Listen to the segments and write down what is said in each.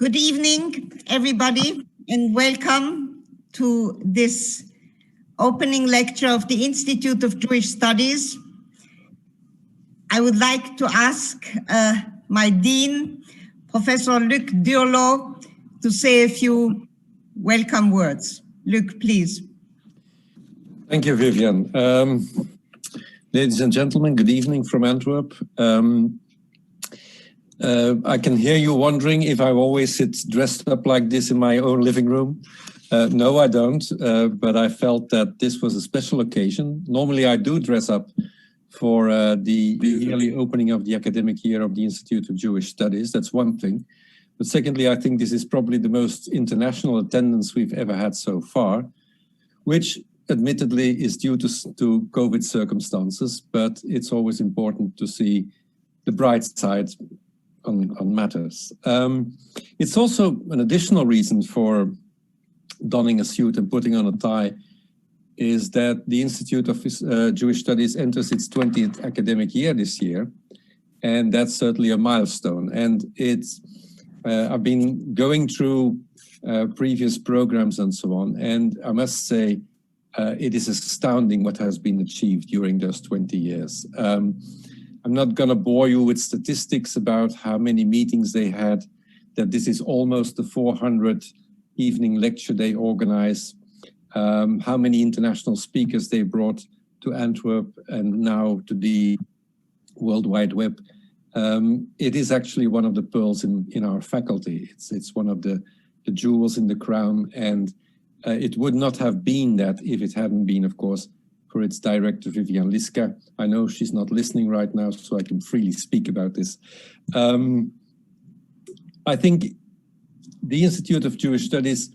Good evening, everybody, and welcome to this opening lecture of the Institute of Jewish Studies. I would like to ask my dean, Professor Luc Durlo, to say a few welcome words. Luc, please. Thank you, Vivian. Ladies and gentlemen, good evening from Antwerp. I can hear you wondering if I always sit dressed up like this in my own living room. No, I don't, but I felt that this was a special occasion. Normally I do dress up for the yearly opening of the academic year of the Institute of Jewish Studies. That's one thing. But secondly, I think this is probably the most international attendance we've ever had so far, which admittedly is due to COVID circumstances, but it's always important to see the bright side on matters. It's also an additional reason for donning a suit and putting on a tie is that the Institute of Jewish Studies enters its 20th academic year this year, and that's certainly a milestone. And it's I've been going through previous programs and so on, and I must say it is astounding what has been achieved during those 20 years. I'm not going to bore you with statistics about how many meetings they had, that this is almost the 400th evening lecture they organize, how many international speakers they brought to Antwerp and now to the World Wide Web. It is actually one of the pearls in our faculty. It's one of the jewels in the crown, and it would not have been that if it hadn't been, of course, for its director, Vivian Liska. I know she's not listening right now, so I can freely speak about this. I think the Institute of Jewish Studies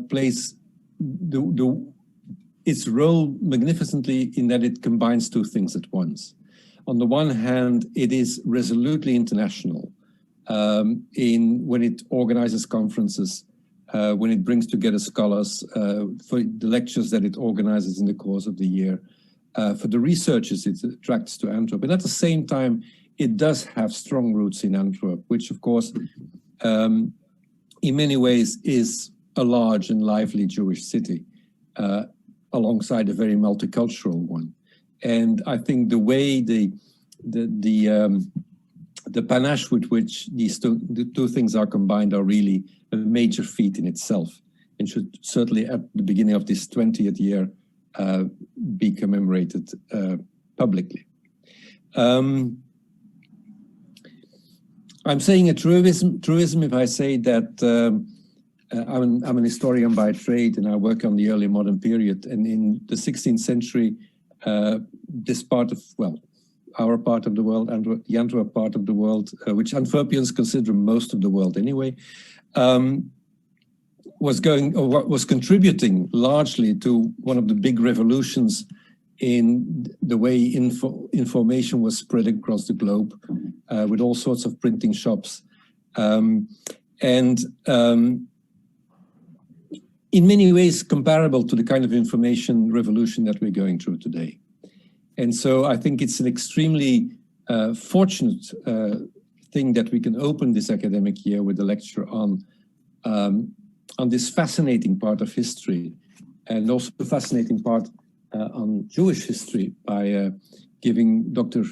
plays its role magnificently in that it combines two things at once. On the one hand, it is resolutely international when it organizes conferences, when it brings together scholars, for the lectures that it organizes in the course of the year, for the researchers it attracts to Antwerp. And at the same time, it does have strong roots in Antwerp, which of course, in many ways is a large and lively Jewish city, alongside a very multicultural one. And I think the way the panache with which the two things are combined are really a major feat in itself, and should certainly at the beginning of this 20th year be commemorated publicly. I'm saying a truism if I say that I'm an historian by trade, and I work on the early modern period. And in the 16th century, this part of, well, our part of the world, and the Antwerp part of the world, which Antwerpians consider most of the world anyway, was contributing largely to one of the big revolutions in the way information was spread across the globe, with all sorts of printing shops. In many ways comparable to the kind of information revolution that we're going through today. And so I think it's an extremely fortunate thing that we can open this academic year with a lecture on this fascinating part of history, and also the fascinating part on Jewish history by giving Dr.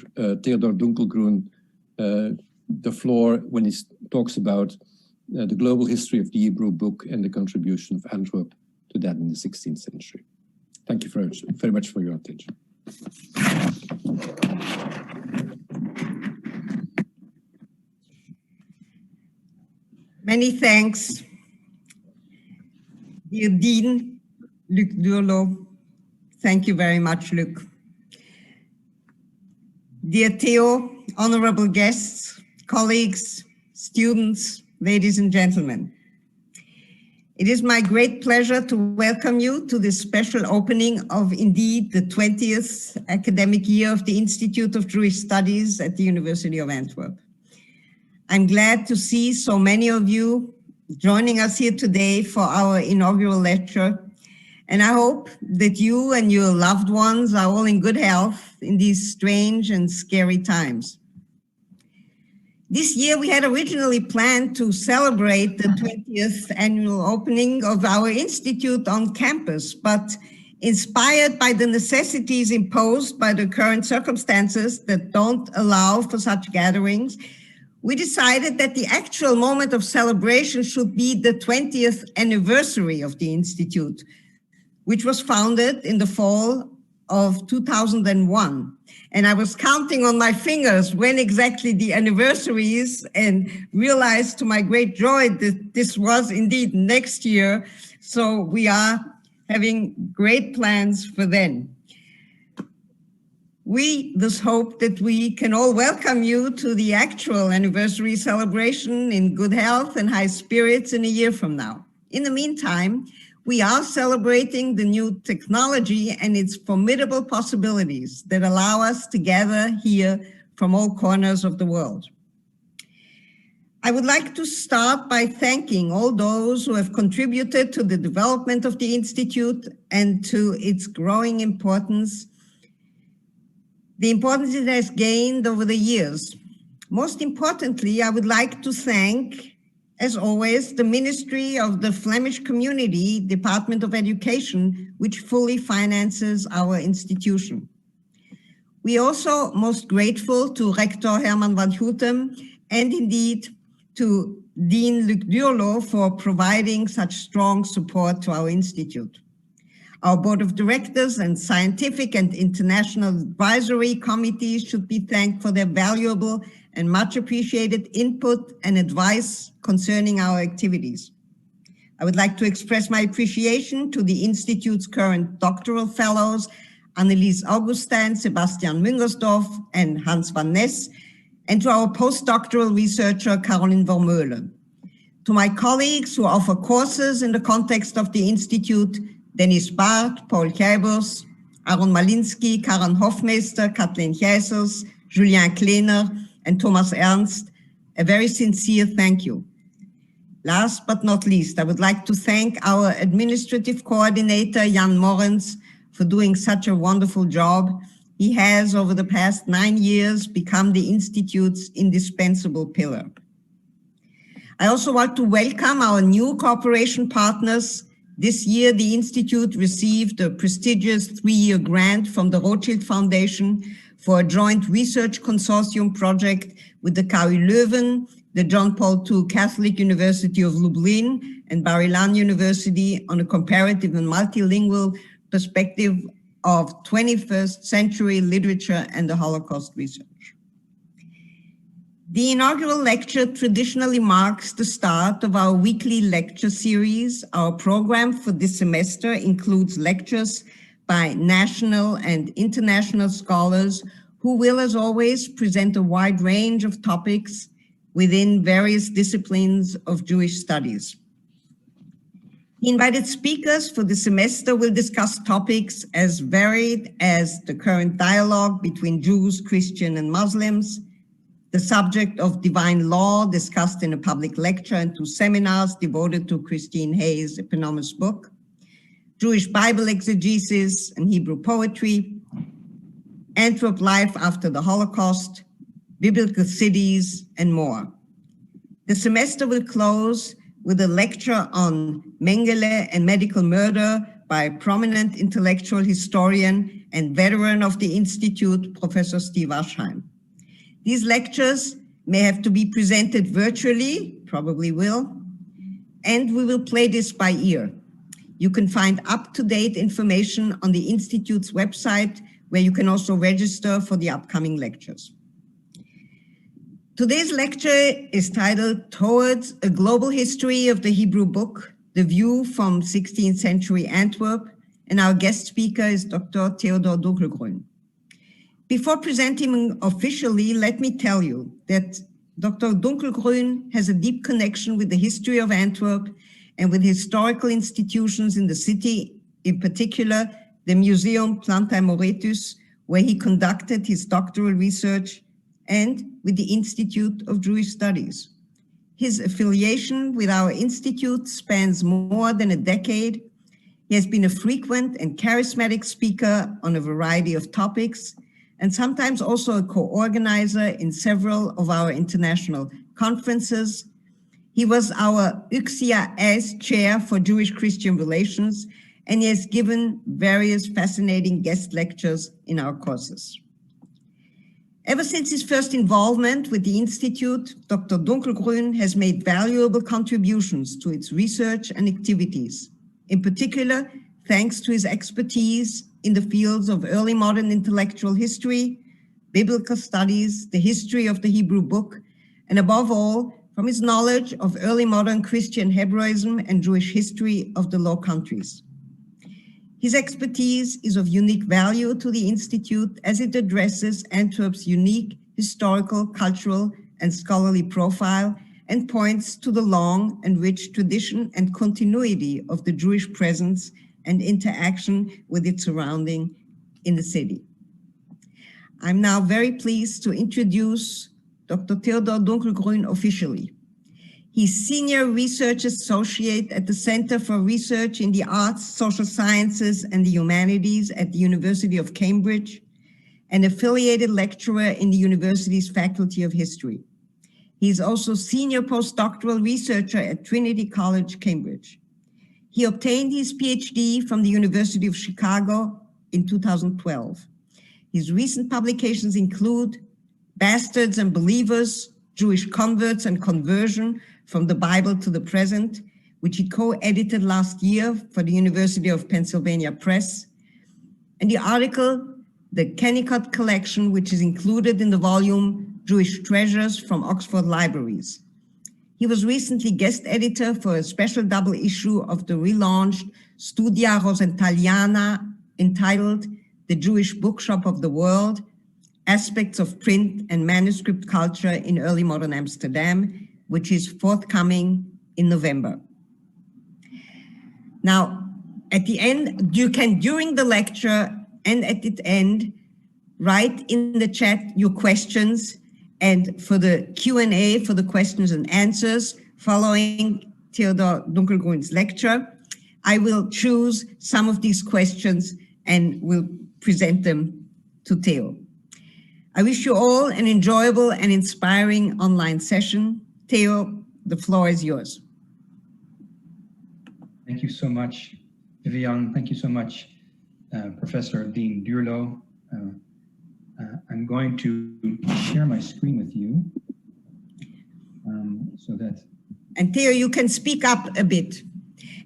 Theodor Dunkelgrün the floor when he talks about the global history of the Hebrew book and the contribution of Antwerp to that in the 16th century. Thank you very much for your attention. Many thanks, dear Dean Luc Durlo. Thank you very much, Luc. Dear Theo, honorable guests, colleagues, students, ladies and gentlemen. It is my great pleasure to welcome you to this special opening of indeed the 20th academic year of the Institute of Jewish Studies at the University of Antwerp. I'm glad to see so many of you joining us here today for our inaugural lecture. And I hope that you and your loved ones are all in good health in these strange and scary times. This year, we had originally planned to celebrate the 20th annual opening of our institute on campus, but inspired by the necessities imposed by the current circumstances that don't allow for such gatherings, we decided that the actual moment of celebration should be the 20th anniversary of the institute, which was founded in the fall of 2001. And I was counting on my fingers when exactly the anniversary is, and realized to my great joy that this was indeed next year. So we are having great plans for then. We thus hope that we can all welcome you to the actual anniversary celebration in good health and high spirits in a year from now. In the meantime, we are celebrating the new technology and its formidable possibilities that allow us to gather here from all corners of the world. I would like to start by thanking all those who have contributed to the development of the Institute and to its growing importance, the importance it has gained over the years. Most importantly, I would like to thank, as always, the Ministry of the Flemish Community, Department of Education, which fully finances our institution. We are also most grateful to Rector Herman van Houten and indeed to Dean Luc Durlo for providing such strong support to our institute. Our board of directors and scientific and international advisory committees should be thanked for their valuable and much appreciated input and advice concerning our activities. I would like to express my appreciation to the Institute's current doctoral fellows, Annelies Augustin, Sebastian Müngersdorf, and Hans van Ness, and to our postdoctoral researcher, Caroline Vermeulen. To my colleagues who offer courses in the context of the Institute, Dennis Barth, Paul Kjybers, Aaron Malinsky, Karen Hofmeister, Kathleen Gijsels, Julien Kleiner, and Thomas Ernst, a very sincere thank you. Last but not least, I would like to thank our administrative coordinator, Jan Morens, for doing such a wonderful job. He has, over the past 9 years, become the Institute's indispensable pillar. I also want to welcome our new cooperation partners. This year, the Institute received a prestigious 3-year grant from the Rothschild Foundation for a joint research consortium project with the KU Leuven, the John Paul II Catholic University of Lublin, and Bar-Ilan University on a comparative and multilingual perspective of 21st century literature and the Holocaust research. The inaugural lecture traditionally marks the start of our weekly lecture series. Our program for this semester includes lectures by national and international scholars who will, as always, present a wide range of topics within various disciplines of Jewish studies. The invited speakers for the semester will discuss topics as varied as the current dialogue between Jews, Christians, and Muslims, the subject of divine law discussed in a public lecture and 2 seminars devoted to Christine Hayes' eponymous book, Jewish Bible exegesis and Hebrew poetry, Antwerp life after the Holocaust, biblical cities, and more. The semester will close with a lecture on Mengele and medical murder by a prominent intellectual historian and veteran of the Institute, Professor Steve Aschheim. These lectures may have to be presented virtually, probably will, and we will play this by ear. You can find up-to-date information on the Institute's website, where you can also register for the upcoming lectures. Today's lecture is titled Towards a Global History of the Hebrew Book, The View from 16th Century Antwerp, and our guest speaker is Dr. Theodor Dunkelgrün. Before presenting him officially, let me tell you that Dr. Dunkelgrün has a deep connection with the history of Antwerp and with historical institutions in the city, in particular, the Museum Planta Moretus, where he conducted his doctoral research, and with the Institute of Jewish Studies. His affiliation with our institute spans more than a decade. He has been a frequent and charismatic speaker on a variety of topics, and sometimes also a co-organizer in several of our international conferences. He was our UXIA-S chair for Jewish-Christian relations, and he has given various fascinating guest lectures in our courses. Ever since his first involvement with the Institute, Dr. Dunkelgrün has made valuable contributions to its research and activities, in particular, thanks to his expertise in the fields of early modern intellectual history, biblical studies, the history of the Hebrew book, and above all, from his knowledge of early modern Christian Hebraism and Jewish history of the Low Countries. His expertise is of unique value to the Institute as it addresses Antwerp's unique historical, cultural, and scholarly profile and points to the long and rich tradition and continuity of the Jewish presence and interaction with its surrounding in the city. I'm now very pleased to introduce Dr. Theodor Dunkelgrün officially. He's Senior Research Associate at the Center for Research in the Arts, Social Sciences, and the Humanities at the University of Cambridge, and affiliated lecturer in the university's Faculty of History. He's also Senior Postdoctoral Researcher at Trinity College, Cambridge. He obtained his PhD from the University of Chicago in 2012. His recent publications include Bastards and Believers, Jewish Converts and Conversion from the Bible to the Present, which he co-edited last year for the University of Pennsylvania Press, and the article, The Kennicott Collection, which is included in the volume Jewish Treasures from Oxford Libraries. He was recently guest editor for a special double issue of the relaunched Studia Rosentaliana entitled The Jewish Bookshop of the World, Aspects of Print and Manuscript Culture in Early Modern Amsterdam, which is forthcoming in November. Now, at the end, you can, during the lecture and at the end, write in the chat your questions, and for the Q&A, for the questions and answers, following Theodor Dunkelgrün's lecture, I will choose some of these questions and will present them to Theo. I wish you all an enjoyable and inspiring online session. Theo, the floor is yours. Thank you so much, Vivian. Thank you so much, Professor Dean Duurlo. I'm going to share my screen with you so that... And Theo, you can speak up a bit.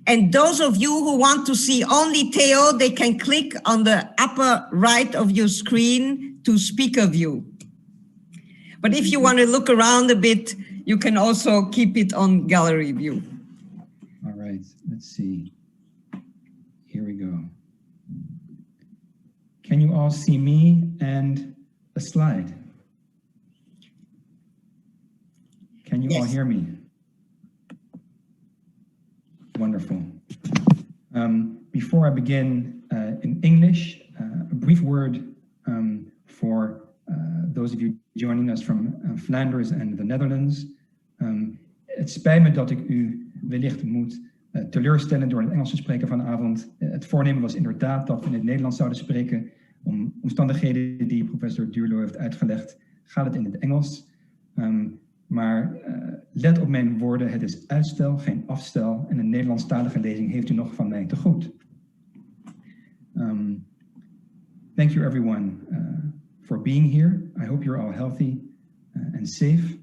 And those of you who want to see only Theo, they can click on the upper right of your screen to speaker view. But if you want to look around a bit, you can also keep it on gallery view. All right, let's see. Here we go. Can you all see me and the slide? Can you all hear me? Wonderful. Before I begin in English, a brief word for those of you joining us from Flanders and the Netherlands. Het spijt me dat ik u wellicht moet teleurstellen door in het Engels te spreken vanavond. Het voornemen was inderdaad dat we in het Nederlands zouden spreken. Om omstandigheden die professor Duurlo heeft uitgelegd, gaat het in het Engels. Maar let op mijn woorden, het is uitstel, geen afstel. En een Nederlandstalige lezing heeft u nog van mij te goed. Thank you everyone for being here. I hope you're all healthy and safe.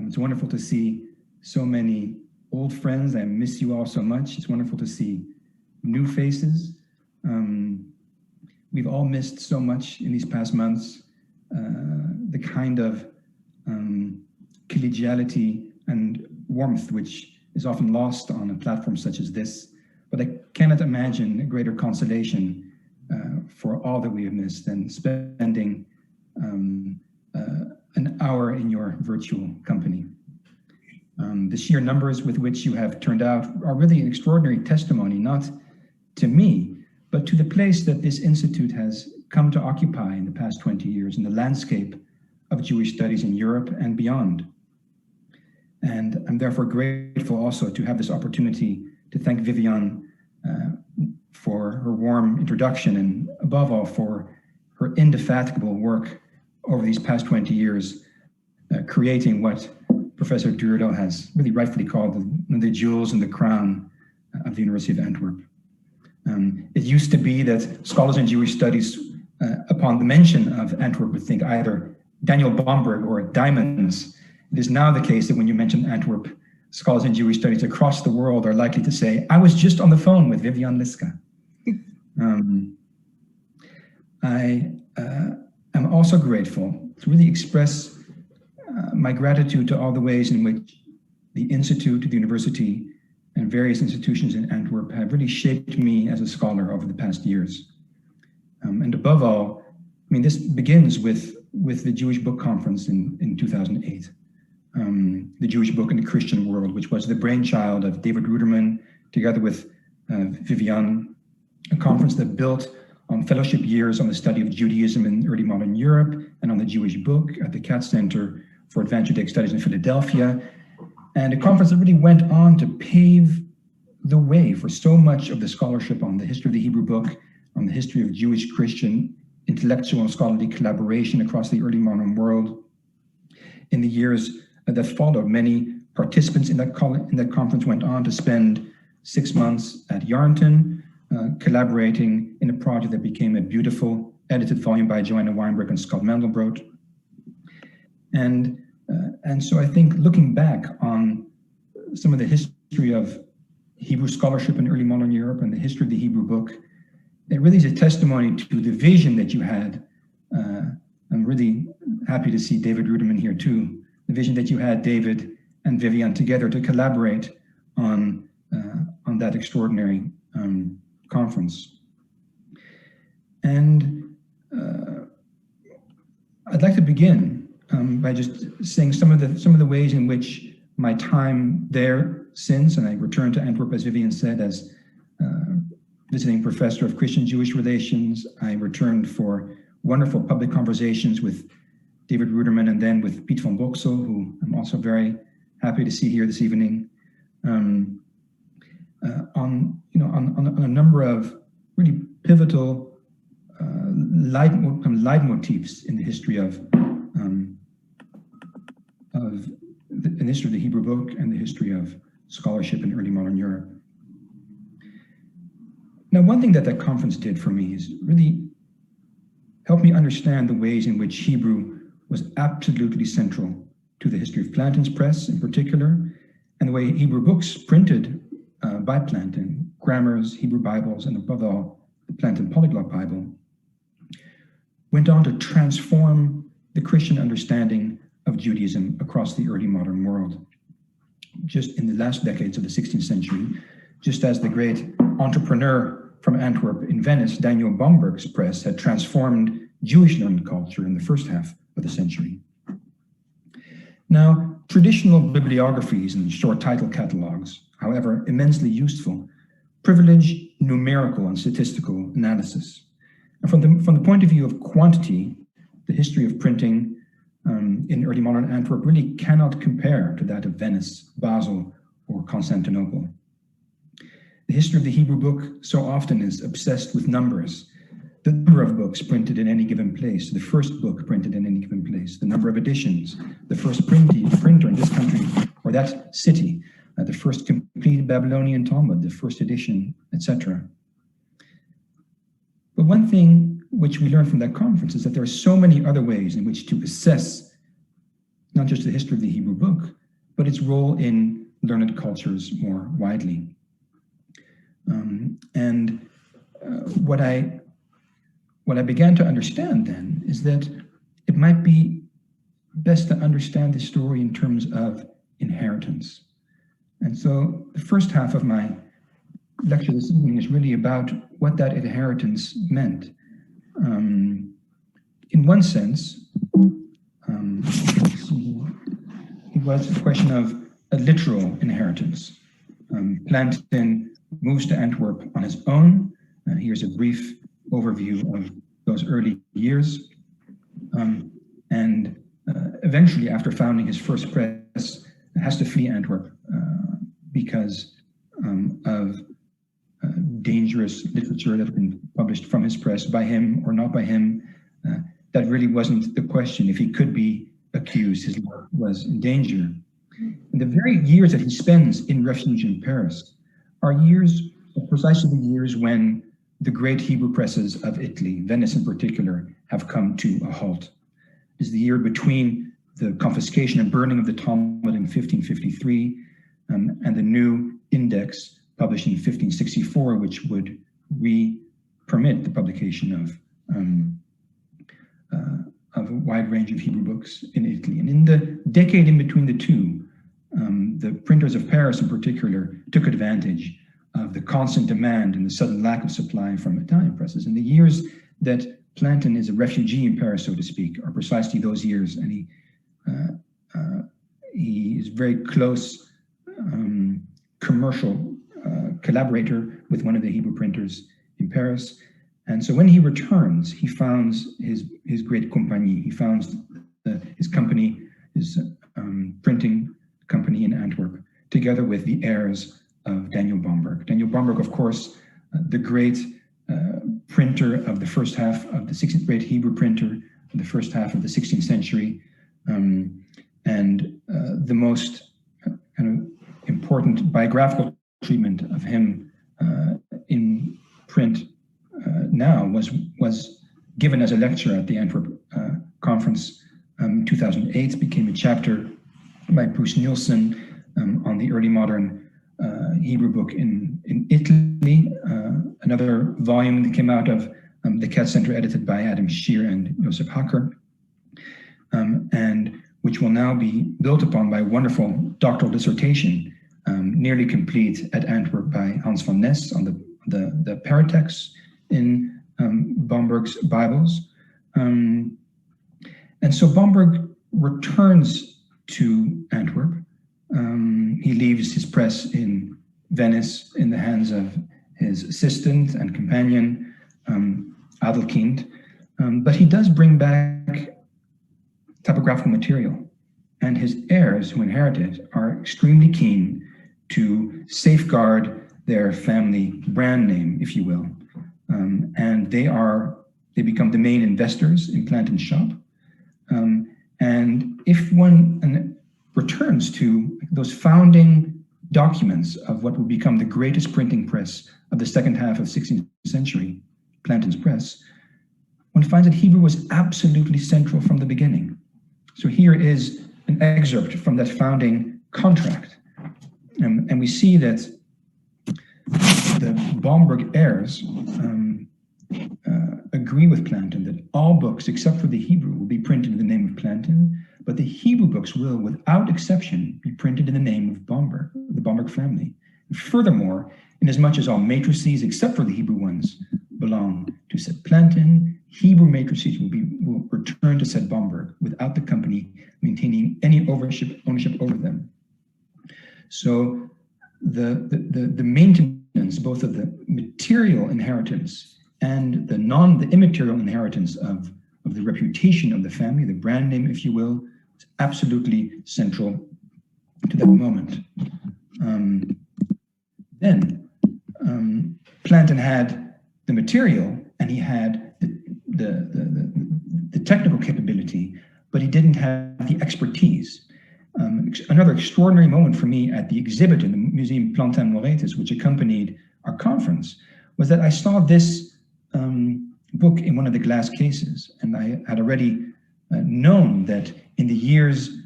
It's wonderful to see so many old friends. I miss you all so much. It's wonderful to see new faces. We've all missed so much in these past months. The kind of collegiality and warmth which is often lost on a platform such as this. But I cannot imagine a greater consolation for all that we have missed than spending an hour in your virtual company. The sheer numbers with which you have turned out are really an extraordinary testimony, not to me, but to the place that this institute has come to occupy in the past 20 years in the landscape of Jewish studies in Europe and beyond. And I'm therefore grateful also to have this opportunity to thank Vivian for her warm introduction and above all for her indefatigable work over these past 20 years, creating what Professor Theodor has really rightfully called the jewels in the crown of the University of Antwerp. It used to be that scholars in Jewish studies, upon the mention of Antwerp, would think either Daniel Bomberg or diamonds. It is now the case that when you mention Antwerp, scholars in Jewish studies across the world are likely to say, I was just on the phone with Vivian Liska. I am also grateful to really express my gratitude to all the ways in which the Institute, the university, and various institutions in Antwerp have really shaped me as a scholar over the past years. And above all, I mean, this begins with the Jewish Book Conference in 2008. The Jewish Book in the Christian World, which was the brainchild of David Ruderman, together with Vivian, a conference that built on fellowship years on the study of Judaism in early modern Europe and on the Jewish Book at the Katz Center for Advanced Judaic Studies in Philadelphia. And a conference that really went on to pave the way for so much of the scholarship on the history of the Hebrew Book, on the history of Jewish Christian intellectual and scholarly collaboration across the early modern world. In the years that followed, many participants in that conference went on to spend 6 months at Yarnton, collaborating in a project that became a beautiful edited volume by Joanna Weinberg and Scott Mandelbrot. And so I think looking back on some of the history of Hebrew scholarship in early modern Europe and the history of the Hebrew Book, it really is a testimony to the vision that you had. I'm really happy to see David Ruderman here too. The vision that you had, David and Vivian, together to collaborate on that extraordinary conference. And I'd like to begin by just saying some of the ways in which my time there since, and I returned to Antwerp, as Vivian said, as visiting professor of Christian Jewish relations. I returned for wonderful public conversations with David Ruderman and then with Piet van Boksel, who I'm also very happy to see here this evening, on a number of really pivotal leitmotifs in the history of the history of the Hebrew Book and the history of scholarship in early modern Europe. Now, one thing that conference did for me is really help me understand the ways in which Hebrew was absolutely central to the history of Plantin's Press in particular, and the way Hebrew books printed by Plantin, grammars, Hebrew Bibles, and above all, the Plantin Polyglot Bible, went on to transform the Christian understanding of Judaism across the early modern world. Just in the last decades of the 16th century, just as the great entrepreneur from Antwerp in Venice, Daniel Bomberg's press, had transformed Jewish learned culture in the first half of the century. Now, traditional bibliographies and short title catalogs, however immensely useful, privilege numerical and statistical analysis. And from the point of view of quantity, the history of printing in early modern Antwerp really cannot compare to that of Venice, Basel, or Constantinople. The history of the Hebrew Book so often is obsessed with numbers. The number of books printed in any given place, the first book printed in any given place, the number of editions, the first printer in this country or that city, the first complete Babylonian Talmud, the first edition, etc. But one thing which we learned from that conference is that there are so many other ways in which to assess not just the history of the Hebrew Book, but its role in learned cultures more widely. What I began to understand then is that it might be best to understand the story in terms of inheritance. And so the first half of my lecture this evening is really about what that inheritance meant. In one sense, it was a question of a literal inheritance. Plantin moves to Antwerp on his own. Here's a brief overview of those early years. And eventually, after founding his first press, has to flee Antwerp because of dangerous literature that had been published from his press by him or not by him, that really wasn't the question. If he could be accused, his life was in danger. And the very years that he spends in refuge in Paris are precisely the years when the great Hebrew presses of Italy, Venice in particular, have come to a halt. It's the year between the confiscation and burning of the Talmud in 1553 and the new index published in 1564, which would permit the publication of a wide range of Hebrew books in Italy. And in the decade in between the two, the printers of Paris in particular took advantage of the constant demand and the sudden lack of supply from Italian presses. And the years that Plantin is a refugee in Paris, so to speak, are precisely those years. And he is very close commercial collaborator with one of the Hebrew printers in Paris. And so when he returns, he founds his great compagnie. He founds his company, his printing company in Antwerp, together with the heirs of Daniel Bomberg. Daniel Bomberg, of course, the great printer of the first half of the 16th, great Hebrew printer of the first half of the 16th century, and the most kind of important biographical treatment of him in print now was given as a lecture at the Antwerp conference in 2008, became a chapter by Bruce Nielsen on the early modern Hebrew book in Italy, another volume that came out of the Cat Center edited by Adam Scheer and Joseph Hacker, and which will now be built upon by a wonderful doctoral dissertation, nearly complete at Antwerp by Hans van Ness on the paratext in Bomberg's Bibles. And so Bomberg returns to Antwerp. He leaves his press in Venice in the hands of his assistant and companion, Adelkind, but he does bring back typographical material, and his heirs who inherit it are extremely keen to safeguard their family brand name, if you will. And they become the main investors in Plantin's shop. And if one returns to those founding documents of what will become the greatest printing press of the second half of the 16th century, Plantin's press, one finds that Hebrew was absolutely central from the beginning. So here is an excerpt from that founding contract. And we see that the Bomberg heirs agree with Plantin that all books, except for the Hebrew, will be printed in the name of Plantin, but the Hebrew books will, without exception, be printed in the name of Bomberg, the Bomberg family. And furthermore, inasmuch as all matrices, except for the Hebrew ones, belong to said Plantin, Hebrew matrices will return to said Bomberg without the company maintaining any ownership over them. So the maintenance, both of the material inheritance and the immaterial inheritance of the reputation of the family, the brand name, if you will, is absolutely central to that moment. Then Plantin had the material and he had the technical capability, but he didn't have the expertise. Another extraordinary moment for me at the exhibit in the Museum Plantin Moretus, which accompanied our conference, was that I saw this book in one of the glass cases, and I had already known that in the years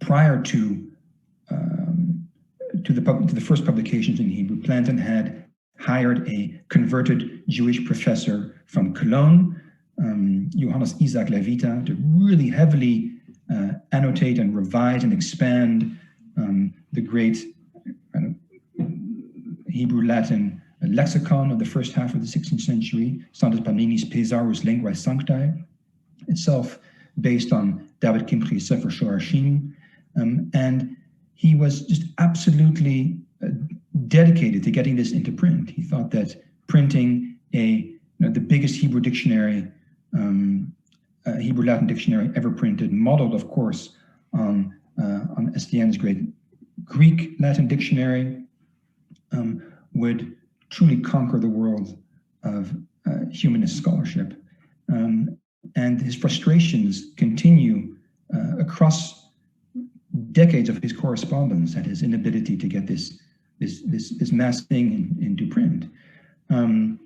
prior to the first publications in Hebrew, Plantin had hired a converted Jewish professor from Cologne, Johannes Isaac Levita, to really heavily annotate and revise and expand the great Hebrew-Latin lexicon of the first half of the 16th century, Sanctus Panini's Pesarus Linguae Sanctae, itself based on David Kimchi's Sefer Shorashim. And he was just absolutely dedicated to getting this into print. He thought that printing the biggest Hebrew dictionary, Hebrew-Latin dictionary ever printed, modeled, of course, on Estienne's great Greek-Latin dictionary, would truly conquer the world of humanist scholarship. and his frustrations continue across decades of his correspondence and his inability to get this mass thing into print. And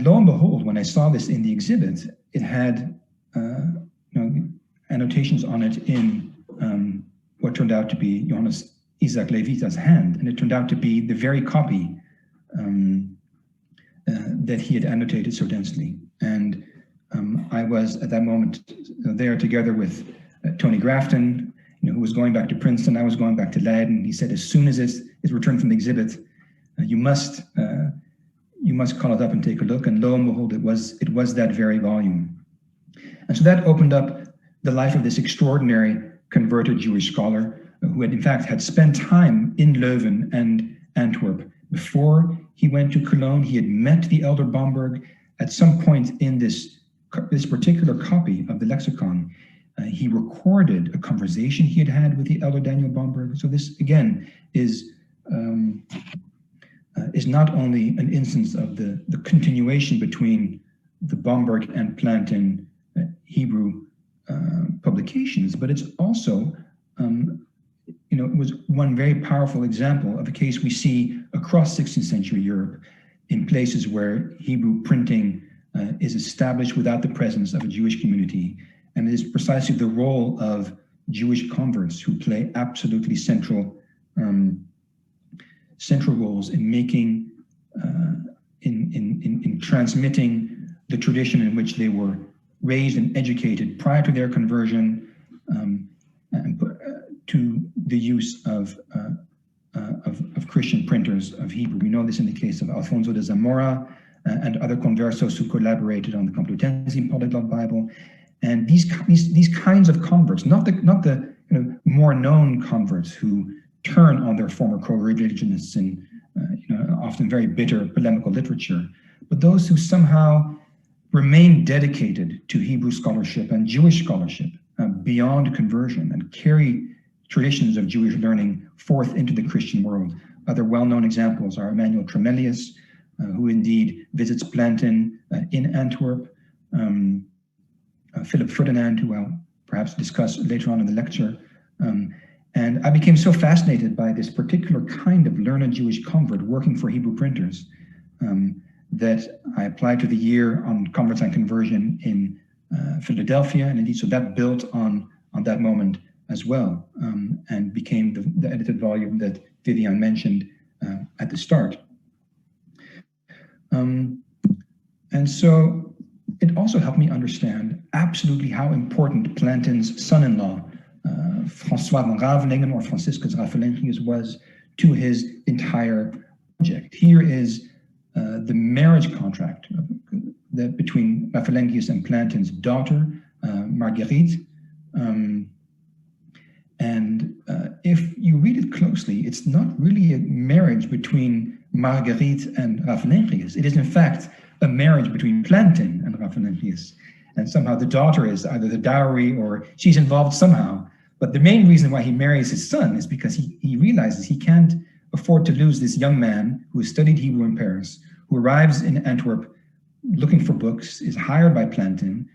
lo and behold, when I saw this in the exhibit, it had annotations on it in what turned out to be Johannes Isaac Levita's hand, and it turned out to be the very copy that he had annotated so densely. And I was at that moment there together with Tony Grafton, who was going back to Princeton. I was going back to Leiden. He said, as soon as it's returned from the exhibit, you must call it up and take a look. And lo and behold, it was that very volume. And so that opened up the life of this extraordinary converted Jewish scholar who had in fact had spent time in Leuven and Antwerp. Before he went to Cologne, he had met the elder Bomberg at some point in this particular copy of the lexicon. He recorded a conversation he had had with the elder Daniel Bomberg. So this, again, is not only an instance of the continuation between the Bomberg and Plantin Hebrew publications, but it's also, it was one very powerful example of a case we see across 16th century Europe in places where Hebrew printing is established without the presence of a Jewish community. And it is precisely the role of Jewish converts who play absolutely central roles in making, in transmitting the tradition in which they were raised and educated prior to their conversion, to the use of Christian printers of Hebrew. We know this in the case of Alfonso de Zamora and other conversos who collaborated on the Complutense Polyglot Bible. And these kinds of converts, not the more known converts who turn on their former co-religionists in often very bitter polemical literature, but those who somehow remain dedicated to Hebrew scholarship and Jewish scholarship beyond conversion and carry traditions of Jewish learning forth into the Christian world. Other well-known examples are Emmanuel Tremelius, who indeed visits Plantin in Antwerp, Philip Ferdinand, who I'll perhaps discuss later on in the lecture. And I became so fascinated by this particular kind of learned Jewish convert working for Hebrew printers that I applied to the year on converts and conversion in Philadelphia. And indeed, so that built on that moment as well, and became the edited volume that Vivian mentioned at the start. And so it also helped me understand absolutely how important Plantin's son-in-law, François van Ravelingen, or Franciscus Ravelinghius, was to his entire project. Here is the marriage contract between Ravelinghius and Plantin's daughter, Marguerite. And if you read it closely, it's not really a marriage between Marguerite and Ravelinghius. It is, in fact, a marriage between Plantin and Ravelinghius. And somehow the daughter is either the dowry or she's involved somehow. But the main reason why he marries his son is because he realizes he can't afford to lose this young man who has studied Hebrew in Paris, who arrives in Antwerp looking for books, is hired by Plantin.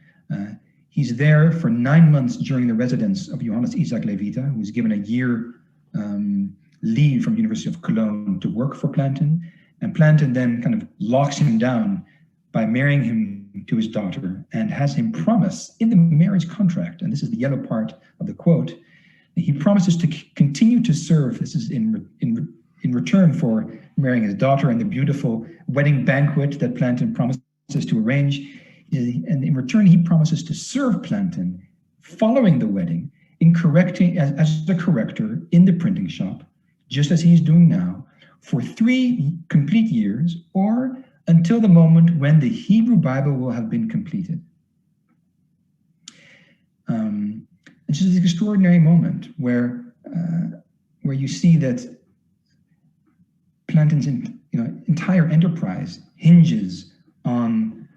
He's there for 9 months during the residence of Johannes Isaac Levita, who was given a year leave from the University of Cologne to work for Plantin. And Plantin then kind of locks him down by marrying him to his daughter and has him promise in the marriage contract, and this is the yellow part of the quote, he promises to continue to serve, this is in return for marrying his daughter and the beautiful wedding banquet that Plantin promises to arrange. And in return, he promises to serve Plantin following the wedding in correcting as a corrector in the printing shop, just as he's doing now, for 3 complete years, or until the moment when the Hebrew Bible will have been completed. This is an extraordinary moment where you see that Plantin's entire enterprise hinges on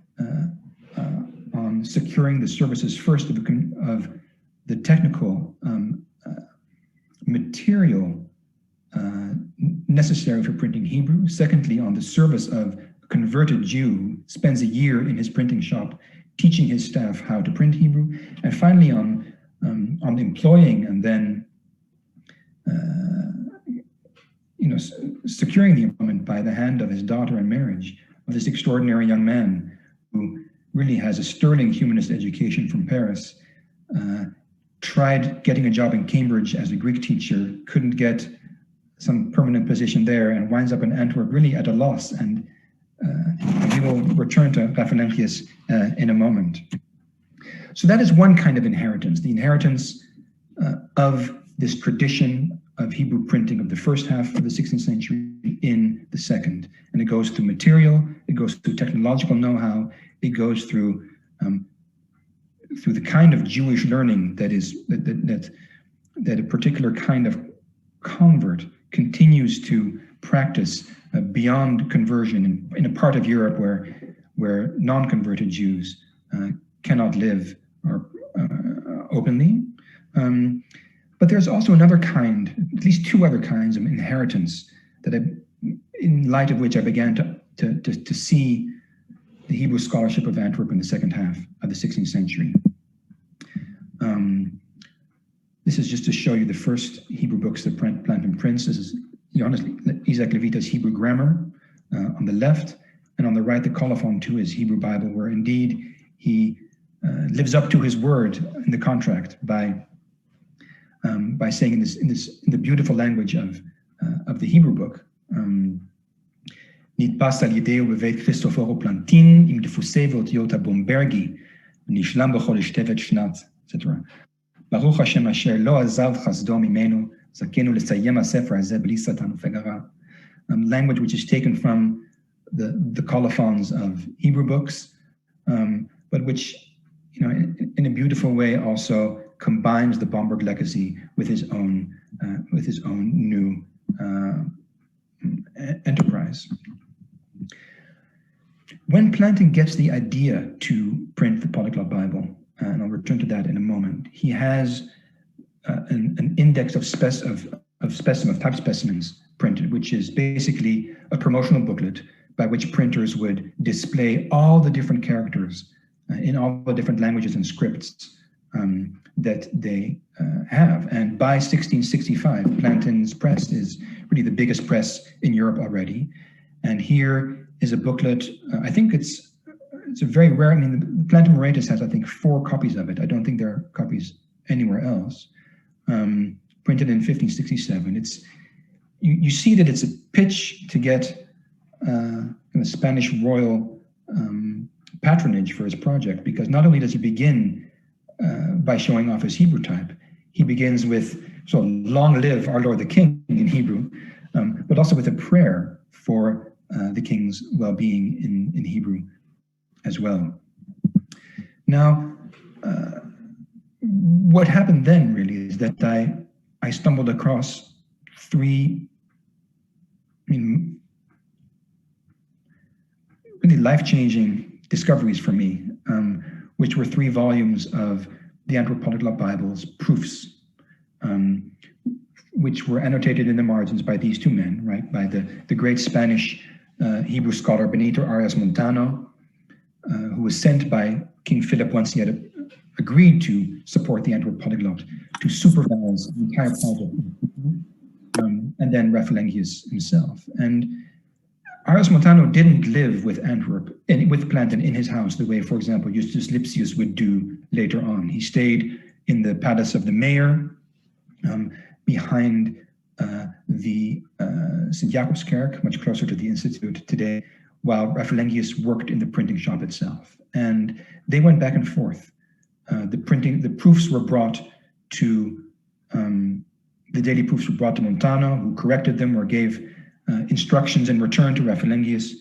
securing the services first of the technical material necessary for printing Hebrew. Secondly, on the service of converted Jew spends a year in his printing shop teaching his staff how to print Hebrew, and finally on employing and then securing the employment by the hand of his daughter in marriage of this extraordinary young man who really has a sterling humanist education from Paris, tried getting a job in Cambridge as a Greek teacher, couldn't get some permanent position there, and winds up in Antwerp really at a loss. And we will return to Raffenengius in a moment. So that is one kind of inheritance, the inheritance of this tradition of Hebrew printing of the first half of the 16th century in the second. And it goes through material, it goes through technological know-how, it goes through the kind of Jewish learning that a particular kind of convert continues to practice beyond conversion in a part of Europe where non-converted Jews cannot live openly. But there's also another kind, at least two other kinds of inheritance that in light of which I began to see the Hebrew scholarship of Antwerp in the second half of the 16th century. This is just to show you the first Hebrew books that Plantin prints. This is Isaac Levita's Hebrew grammar on the left, and on the right, the colophon to his Hebrew Bible, where indeed he lives up to his word in the contract by saying in the beautiful language of the Hebrew book, Nit pas al yedeu bevet Christophoro Plantin im defusevot yota bombergi nishlam b'chodesh tevet shnat, etc. Baruch Hashem asher lo azav chasdo mimenu zakenu lesayem hasefer hazeh bli satan ufegara. Language which is taken from the colophons of Hebrew books, but which, in a beautiful way also combines the Bomberg legacy with his own new enterprise. When Plantin gets the idea to print the Polyglot Bible, and I'll return to that in a moment, he has an index of type specimens printed, which is basically a promotional booklet by which printers would display all the different characters in all the different languages and scripts that they have. And by 1665, Plantin's press is really the biggest press in Europe already. And here is a booklet. I think it's a very rare. The Plantin Moretus has, I think, 4 copies of it. I don't think there are copies anywhere else. Printed in 1567. You see that it's a pitch to get a Spanish royal patronage for his project, because not only does he begin by showing off his Hebrew type, he begins with "Long live our Lord the King" in Hebrew, but also with a prayer for the king's well-being in Hebrew as well. Now, what happened then really is that I stumbled across 3 really life-changing discoveries for me, which were 3 volumes of the Antwerp Polyglot Bible's proofs, which were annotated in the margins by these 2 men, right? By the great Spanish Hebrew scholar Benito Arias Montano, who was sent by King Philip once he had agreed to support the Antwerp Polyglot to supervise the entire project, and then Raffenengius himself. And Arias Montano didn't live with with Plantin in his house the way, for example, Justus Lipsius would do later on. He stayed in the palace of the mayor behind the St. Jacobskerk, much closer to the Institute today, while Raffenengius worked in the printing shop itself. And they went back and forth. The proofs were brought to, the daily proofs were brought to Montano, who corrected them or gave instructions in return to Raffenengius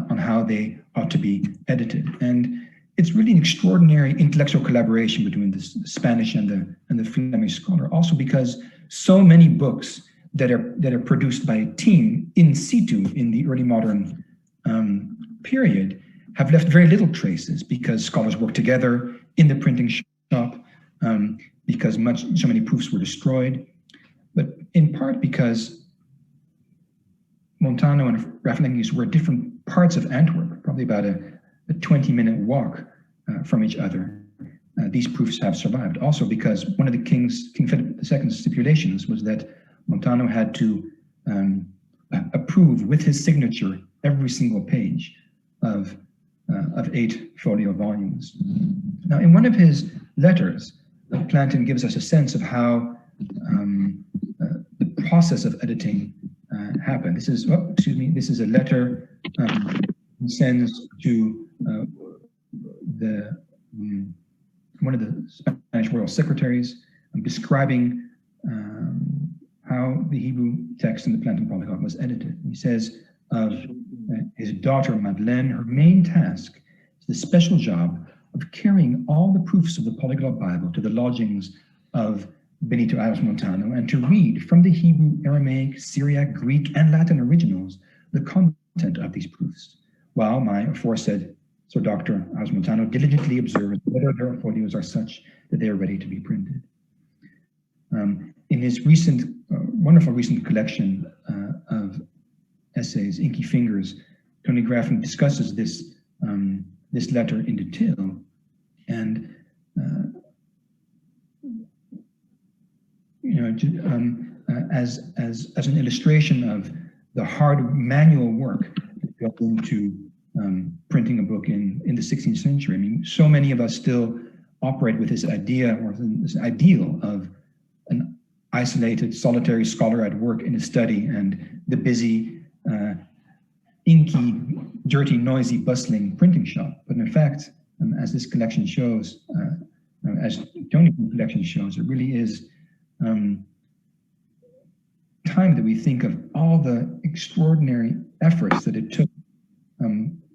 on how they ought to be edited. And it's really an extraordinary intellectual collaboration between the Spanish and the Flemish scholar, also because so many books that are produced by a team in situ in the early modern period have left very little traces, because scholars work together in the printing shop, because so many proofs were destroyed, but in part because Montano and Raffenengius were different parts of Antwerp, probably about a 20-minute walk from each other. These proofs have survived. Also because one of the King Philip II's stipulations was that Montano had to approve with his signature every single page of 8 folio volumes. Now, in one of his letters, Plantin gives us a sense of how the process of editing happened. This is, this is a letter he sends to one of the Spanish royal secretaries, describing how the Hebrew text in the Plantin Polyglot was edited. He says of his daughter Madeleine, her main task is the special job of carrying all the proofs of the Polyglot Bible to the lodgings of Benito Arias Montano and to read from the Hebrew, Aramaic, Syriac, Greek, and Latin originals the content of these proofs, while my aforesaid Sir Dr. Arias Montano diligently observes whether their folios are such that they are ready to be printed. In his recent, wonderful recent collection of essays, Inky Fingers, Tony Graffin discusses this this letter in detail, and as an illustration of the hard manual work that goes into printing a book in the 16th century. I mean, so many of us still operate with this idea or this ideal of an isolated, solitary scholar at work in a study and the busy, inky, dirty, noisy, bustling printing shop. But in fact, as this collection shows, as Tony's collection shows, it really is time that we think of all the extraordinary efforts that it took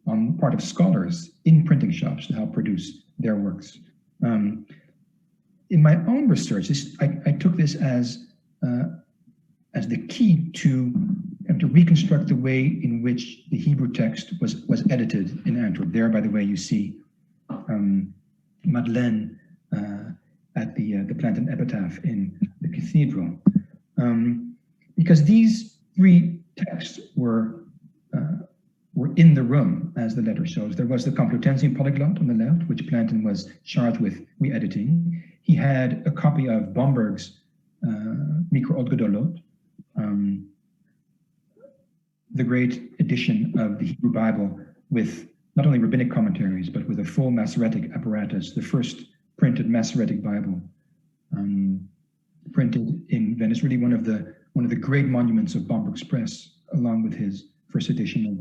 on the part of scholars in printing shops to help produce their works. In my own research, I took this as the key to reconstruct the way in which the Hebrew text was edited in Antwerp. There, by the way, you see Madeleine at the Plantin epitaph in the cathedral. Because these 3 texts were in the room, as the letter shows. There was the Complutensian polyglot on the left, which Plantin was charged with re-editing. He had a copy of Bomberg's Micro-Odgedolot, the great edition of the Hebrew Bible with not only rabbinic commentaries, but with a full Masoretic apparatus, the first printed Masoretic Bible, printed in Venice, really one of the great monuments of Bomberg's press, along with his first edition of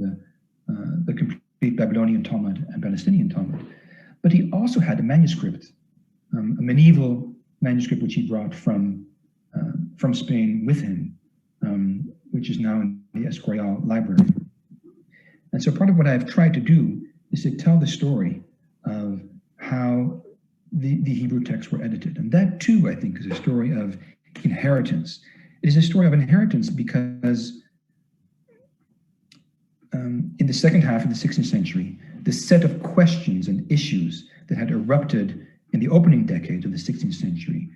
the complete Babylonian Talmud and Palestinian Talmud. But he also had a manuscript, a medieval manuscript which he brought from Spain with him, which is now in the Escorial Library. And so part of what I've tried to do is to tell the story of how the Hebrew texts were edited. And that too, I think, is a story of inheritance. It is a story of inheritance because in the second half of the 16th century, the set of questions and issues that had erupted in the opening decades of the 16th century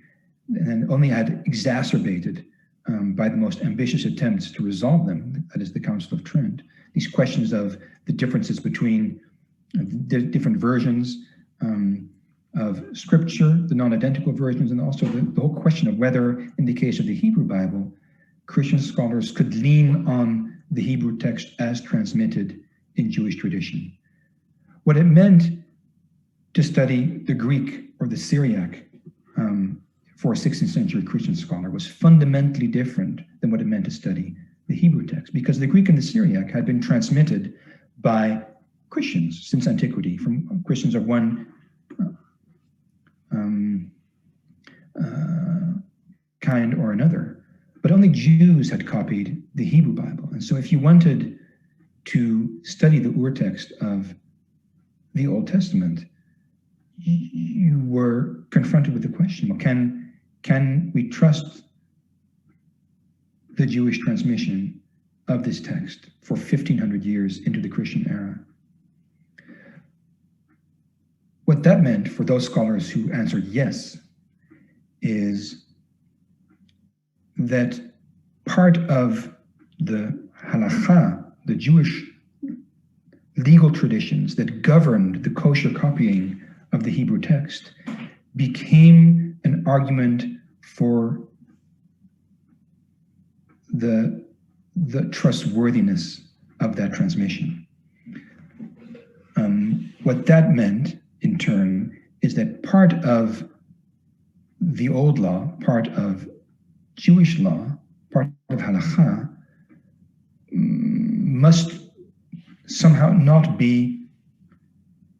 and only had exacerbated by the most ambitious attempts to resolve them, that is the Council of Trent, these questions of the differences between the different versions of scripture, the non-identical versions, and also the whole question of whether, in the case of the Hebrew Bible, Christian scholars could lean on the Hebrew text as transmitted in Jewish tradition. What it meant to study the Greek or the Syriac for a 16th century Christian scholar was fundamentally different than what it meant to study the Hebrew text, because the Greek and the Syriac had been transmitted by Christians since antiquity, from Christians of one kind or another, but only Jews had copied the Hebrew Bible. And so if you wanted to study the urtext of the Old Testament, you were confronted with the question, well, can we trust the Jewish transmission of this text for 1,500 years into the Christian era? What that meant for those scholars who answered yes is that part of the halakha, the Jewish legal traditions that governed the kosher copying of the Hebrew text became an argument for the trustworthiness of that transmission. What that meant, in turn, is that part of the old law, part of Jewish law, part of halakha, must somehow not be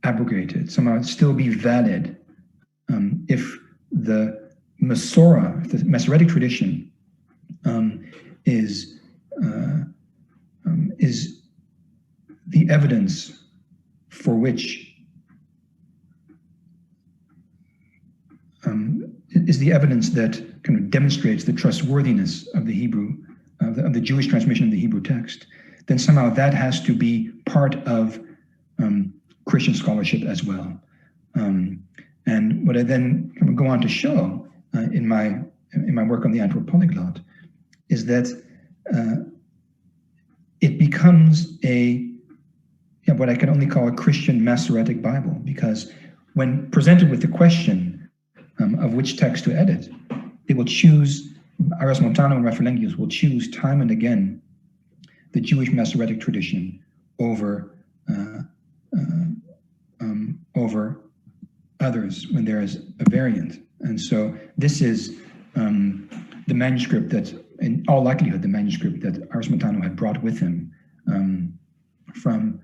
abrogated, somehow still be valid if the Masorah, the Masoretic tradition, is the evidence for which is the evidence that kind of demonstrates the trustworthiness of the Hebrew, of the Jewish transmission of the Hebrew text, then somehow that has to be part of Christian scholarship as well. And what I then kind of go on to show in my work on the Antwerp polyglot is that it becomes what I can only call a Christian Masoretic Bible, because when presented with the question of which text to edit, they will choose, Aras Montano and Raphael Lengius will choose time and again the Jewish Masoretic tradition over others when there is a variant. And so this is the manuscript that, in all likelihood, the manuscript that Aras Montano had brought with him from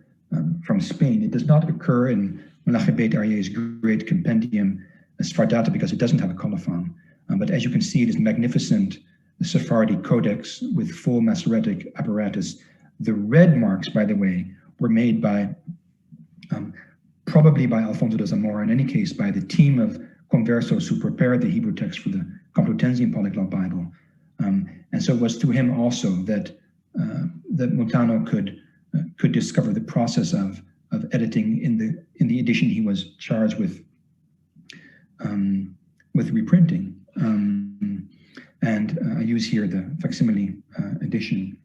Spain. It does not occur in Malachi Beit Aryeh's great compendium Sfardata because it doesn't have a colophon. But as you can see, it is magnificent Sephardi codex with full Masoretic apparatus. The red marks, by the way, were made by, probably by Alfonso de Zamora, in any case, by the team of conversos who prepared the Hebrew text for the Complutensian Polyglot Bible. And so it was through him also that Montano could discover the process of editing in the edition he was charged with reprinting. And I use here the facsimile edition.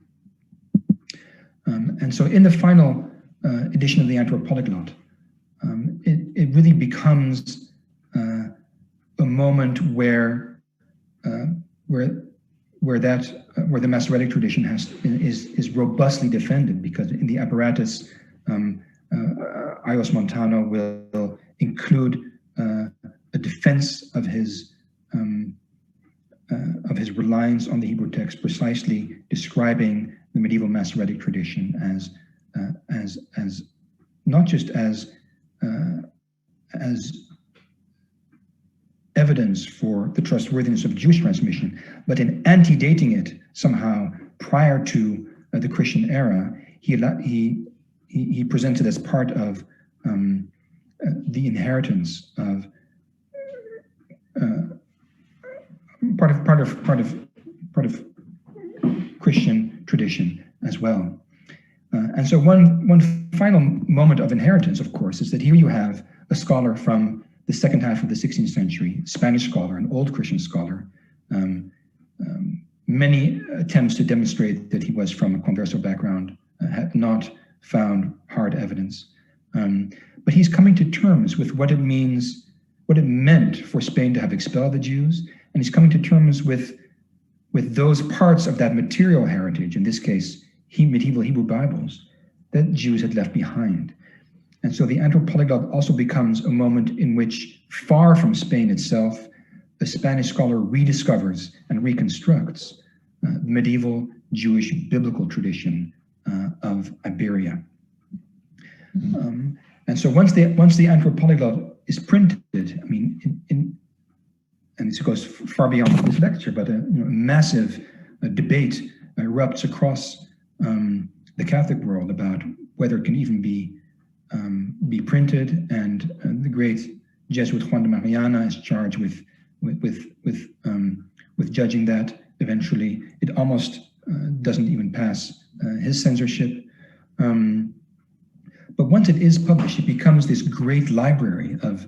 And so in the final edition of the Antwerp Polyglot, it really becomes a moment where the Masoretic tradition is robustly defended, because in the apparatus, Aras Montano will include a defense of his reliance on the Hebrew text, precisely describing the medieval Masoretic tradition as not just as evidence for the trustworthiness of Jewish transmission, but in antedating it somehow prior to the Christian era, he presents it as part of the inheritance of part of Christian tradition as well. And so one final moment of inheritance, of course, is that here you have a scholar from the second half of the 16th century, Spanish scholar, an old Christian scholar. Many attempts to demonstrate that he was from a converso background had not found hard evidence. But he's coming to terms with what it meant for Spain to have expelled the Jews, and he's coming to terms with those parts of that material heritage, in this case, medieval Hebrew Bibles, that Jews had left behind. And so the Antwerp Polyglot also becomes a moment in which, far from Spain itself, the Spanish scholar rediscovers and reconstructs the medieval Jewish biblical tradition of Iberia. And so once the Antwerp Polyglot is printed, I mean, and this goes far beyond this lecture, but a massive debate erupts across the Catholic world about whether it can even be printed, and the great Jesuit Juan de Mariana is charged with judging that. Eventually, it almost doesn't even pass his censorship. But once it is published, it becomes this great library of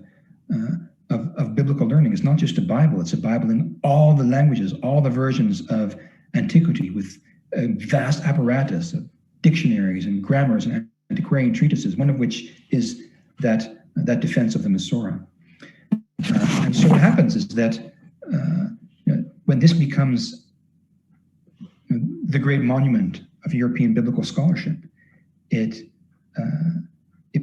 biblical learning. It's not just a Bible; it's a Bible in all the languages, all the versions of antiquity, with a vast apparatus of dictionaries and grammars and antiquarians antiquarian treatises, one of which is that defense of the Masorah. And so what happens is that when this becomes the great monument of European biblical scholarship, it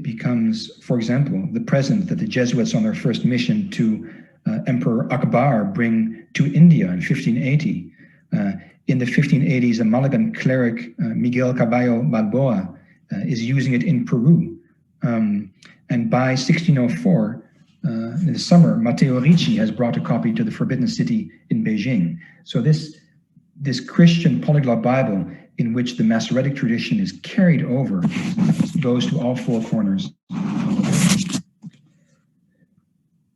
becomes, for example, the present that the Jesuits on their first mission to Emperor Akbar bring to India in 1580. In the 1580s, a Malagan cleric, Miguel Caballo Balboa, is using it in Peru. And by 1604, in the summer, Matteo Ricci has brought a copy to the Forbidden City in Beijing. So this Christian polyglot Bible, in which the Masoretic tradition is carried over, goes to all four corners.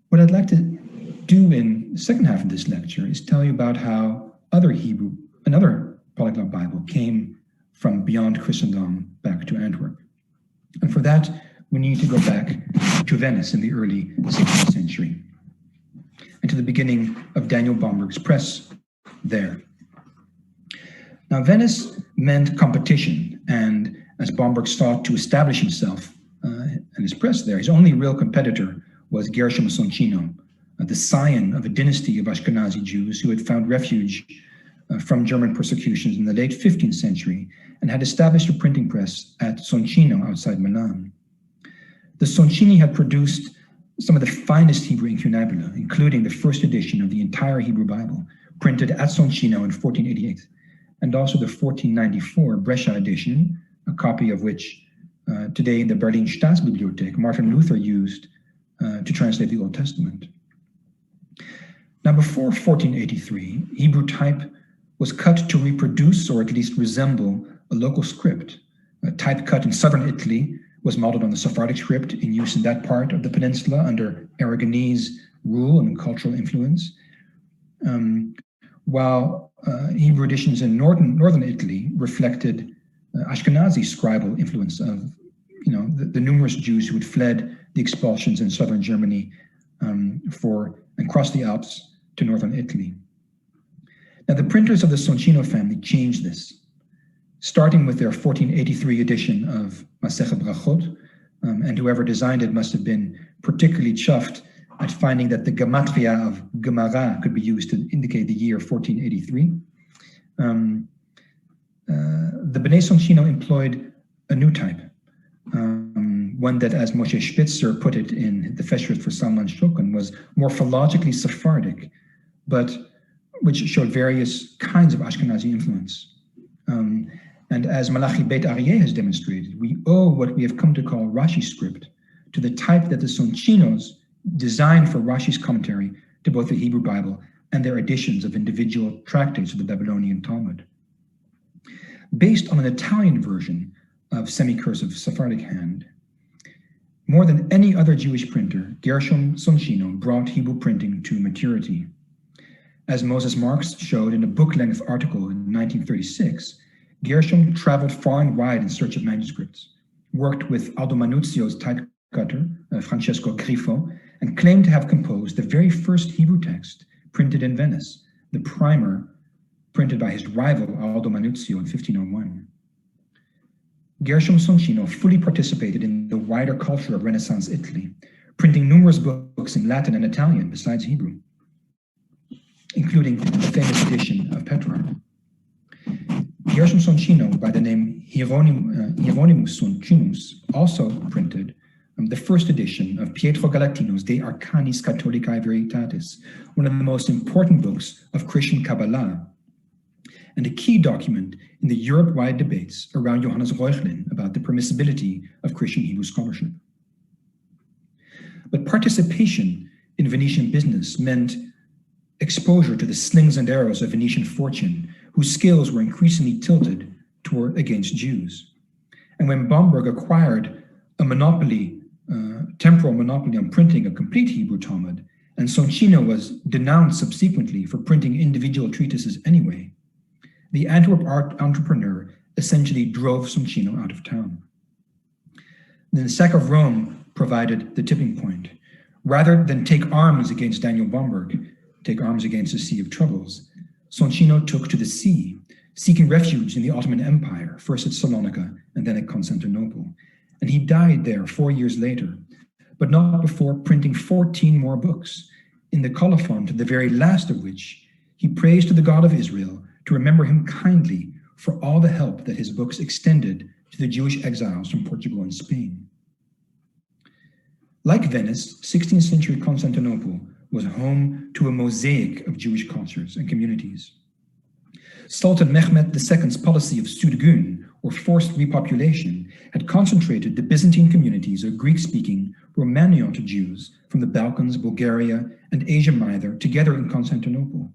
What I'd like to do in the second half of this lecture is tell you about how another polyglot Bible came from beyond Christendom back to Antwerp. And for that, we need to go back to Venice in the early 16th century and to the beginning of Daniel Bomberg's press there. Now, Venice meant competition, and as Bomberg sought to establish himself and his press there, his only real competitor was Gershom Soncino, the scion of a dynasty of Ashkenazi Jews who had found refuge from German persecutions in the late 15th century and had established a printing press at Soncino outside Milan. The Soncini had produced some of the finest Hebrew incunabula, including the first edition of the entire Hebrew Bible, printed at Soncino in 1488, and also the 1494 Brescia edition, a copy of which today in the Berlin Staatsbibliothek Martin Luther used to translate the Old Testament. Now, before 1483, Hebrew type was cut to reproduce or at least resemble a local script. A type cut in southern Italy was modeled on the Sephardic script in use in that part of the peninsula under Aragonese rule and cultural influence, while Hebrew editions in northern Italy reflected Ashkenazi scribal influence of the numerous Jews who had fled the expulsions in southern Germany and crossed the Alps to northern Italy. Now, the printers of the Soncino family changed this, starting with their 1483 edition of Masechet Brachot, and whoever designed it must have been particularly chuffed at finding that the gematria of Gemara could be used to indicate the year 1483. The Bnei Soncino employed a new type, one that, as Moshe Spitzer put it in the Feshret for Salman Shulchan, was morphologically Sephardic, but which showed various kinds of Ashkenazi influence. And as Malachi Beit Aryeh has demonstrated, we owe what we have come to call Rashi script to the type that the Soncinos designed for Rashi's commentary to both the Hebrew Bible and their editions of individual tractates of the Babylonian Talmud. Based on an Italian version of semi-cursive Sephardic hand, more than any other Jewish printer, Gershom Soncino brought Hebrew printing to maturity. As Moses Marks showed in a book-length article in 1936, Gershom traveled far and wide in search of manuscripts, worked with Aldo Manuzio's typecutter, Francesco Grifo, and claimed to have composed the very first Hebrew text printed in Venice, the primer printed by his rival Aldo Manuzio in 1501. Gershom Soncino fully participated in the wider culture of Renaissance Italy, printing numerous books in Latin and Italian besides Hebrew, including the famous edition of Petrarch. Gershom Soncino, by the name Hieronymus Soncinus, also printed the first edition of Pietro Galatino's De Arcanis Catholicae Veritatis, one of the most important books of Christian Kabbalah, and a key document in the Europe-wide debates around Johannes Reuchlin about the permissibility of Christian Hebrew scholarship. But participation in Venetian business meant exposure to the slings and arrows of Venetian fortune, whose scales were increasingly tilted against Jews. And when Bomberg acquired a monopoly, temporal monopoly on printing a complete Hebrew Talmud, and Soncino was denounced subsequently for printing individual treatises anyway, the Antwerp art entrepreneur essentially drove Soncino out of town. Then the sack of Rome provided the tipping point. Rather than take arms against Daniel Bomberg, take arms against the Sea of Troubles, Soncino took to the sea, seeking refuge in the Ottoman Empire, first at Salonika and then at Constantinople. and he died there 4 years later, but not before printing 14 more books, in the colophon to the very last of which he prays to the God of Israel to remember him kindly for all the help that his books extended to the Jewish exiles from Portugal and Spain. Like Venice, 16th century Constantinople was home to a mosaic of Jewish cultures and communities. Sultan Mehmed II's policy of Dunkelgrün, or forced repopulation, had concentrated the Byzantine communities of Greek-speaking Romaniot Jews from the Balkans, Bulgaria, and Asia Minor together in Constantinople.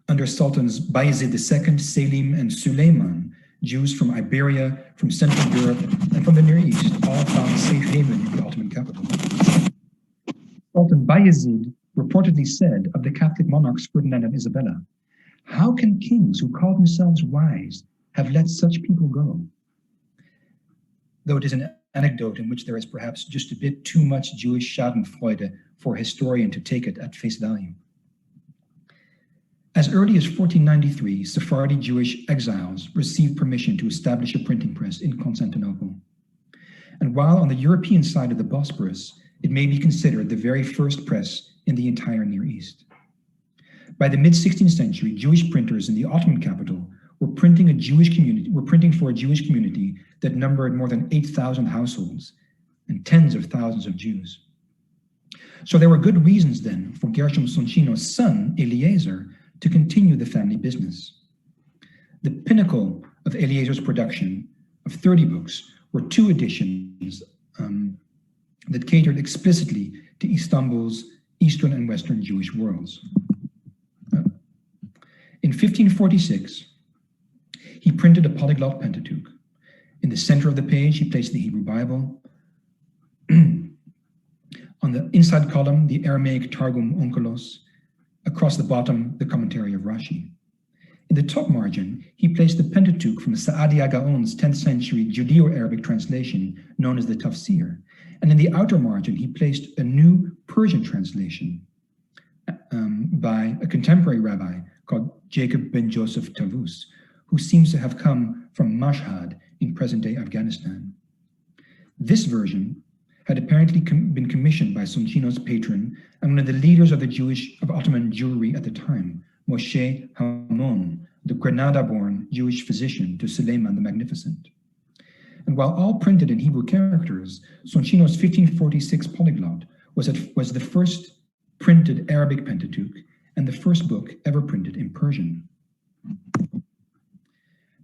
Under Sultans Bayezid II, Selim, and Suleiman, Jews from Iberia, from Central Europe, and from the Near East all found safe haven in the Ottoman capital. Sultan Bayezid reportedly said of the Catholic monarchs Ferdinand and Isabella, "How can kings who call themselves wise have let such people go?" Though it is an anecdote in which there is perhaps just a bit too much Jewish schadenfreude for a historian to take it at face value. As early as 1493, Sephardi Jewish exiles received permission to establish a printing press in Constantinople. And while on the European side of the Bosporus, it may be considered the very first press in the entire Near East. By the mid-16th century, Jewish printers in the Ottoman capital were printing for a Jewish community that numbered more than 8,000 households and tens of thousands of Jews. So there were good reasons then for Gershom Soncino's son, Eliezer, to continue the family business. The pinnacle of Eliezer's production of 30 books were 2 editions that catered explicitly to Istanbul's Eastern and Western Jewish worlds. In 1546, he printed a polyglot Pentateuch. In the center of the page, he placed the Hebrew Bible. On the inside column, the Aramaic Targum Onkelos. Across the bottom, the commentary of Rashi. In the top margin, he placed the Pentateuch from Sa'adi Gaon's 10th century Judeo-Arabic translation known as the Tafsir. And in the outer margin, he placed a new Persian translation by a contemporary rabbi called Jacob ben Joseph Tavus, who seems to have come from Mashhad in present-day Afghanistan. This version had apparently been commissioned by Soncino's patron and one of the leaders of Ottoman Jewry at the time, Moshe Hamon, the Granada-born Jewish physician to Suleiman the Magnificent. And while all printed in Hebrew characters, Soncino's 1546 polyglot was the first printed Arabic Pentateuch and the first book ever printed in Persian.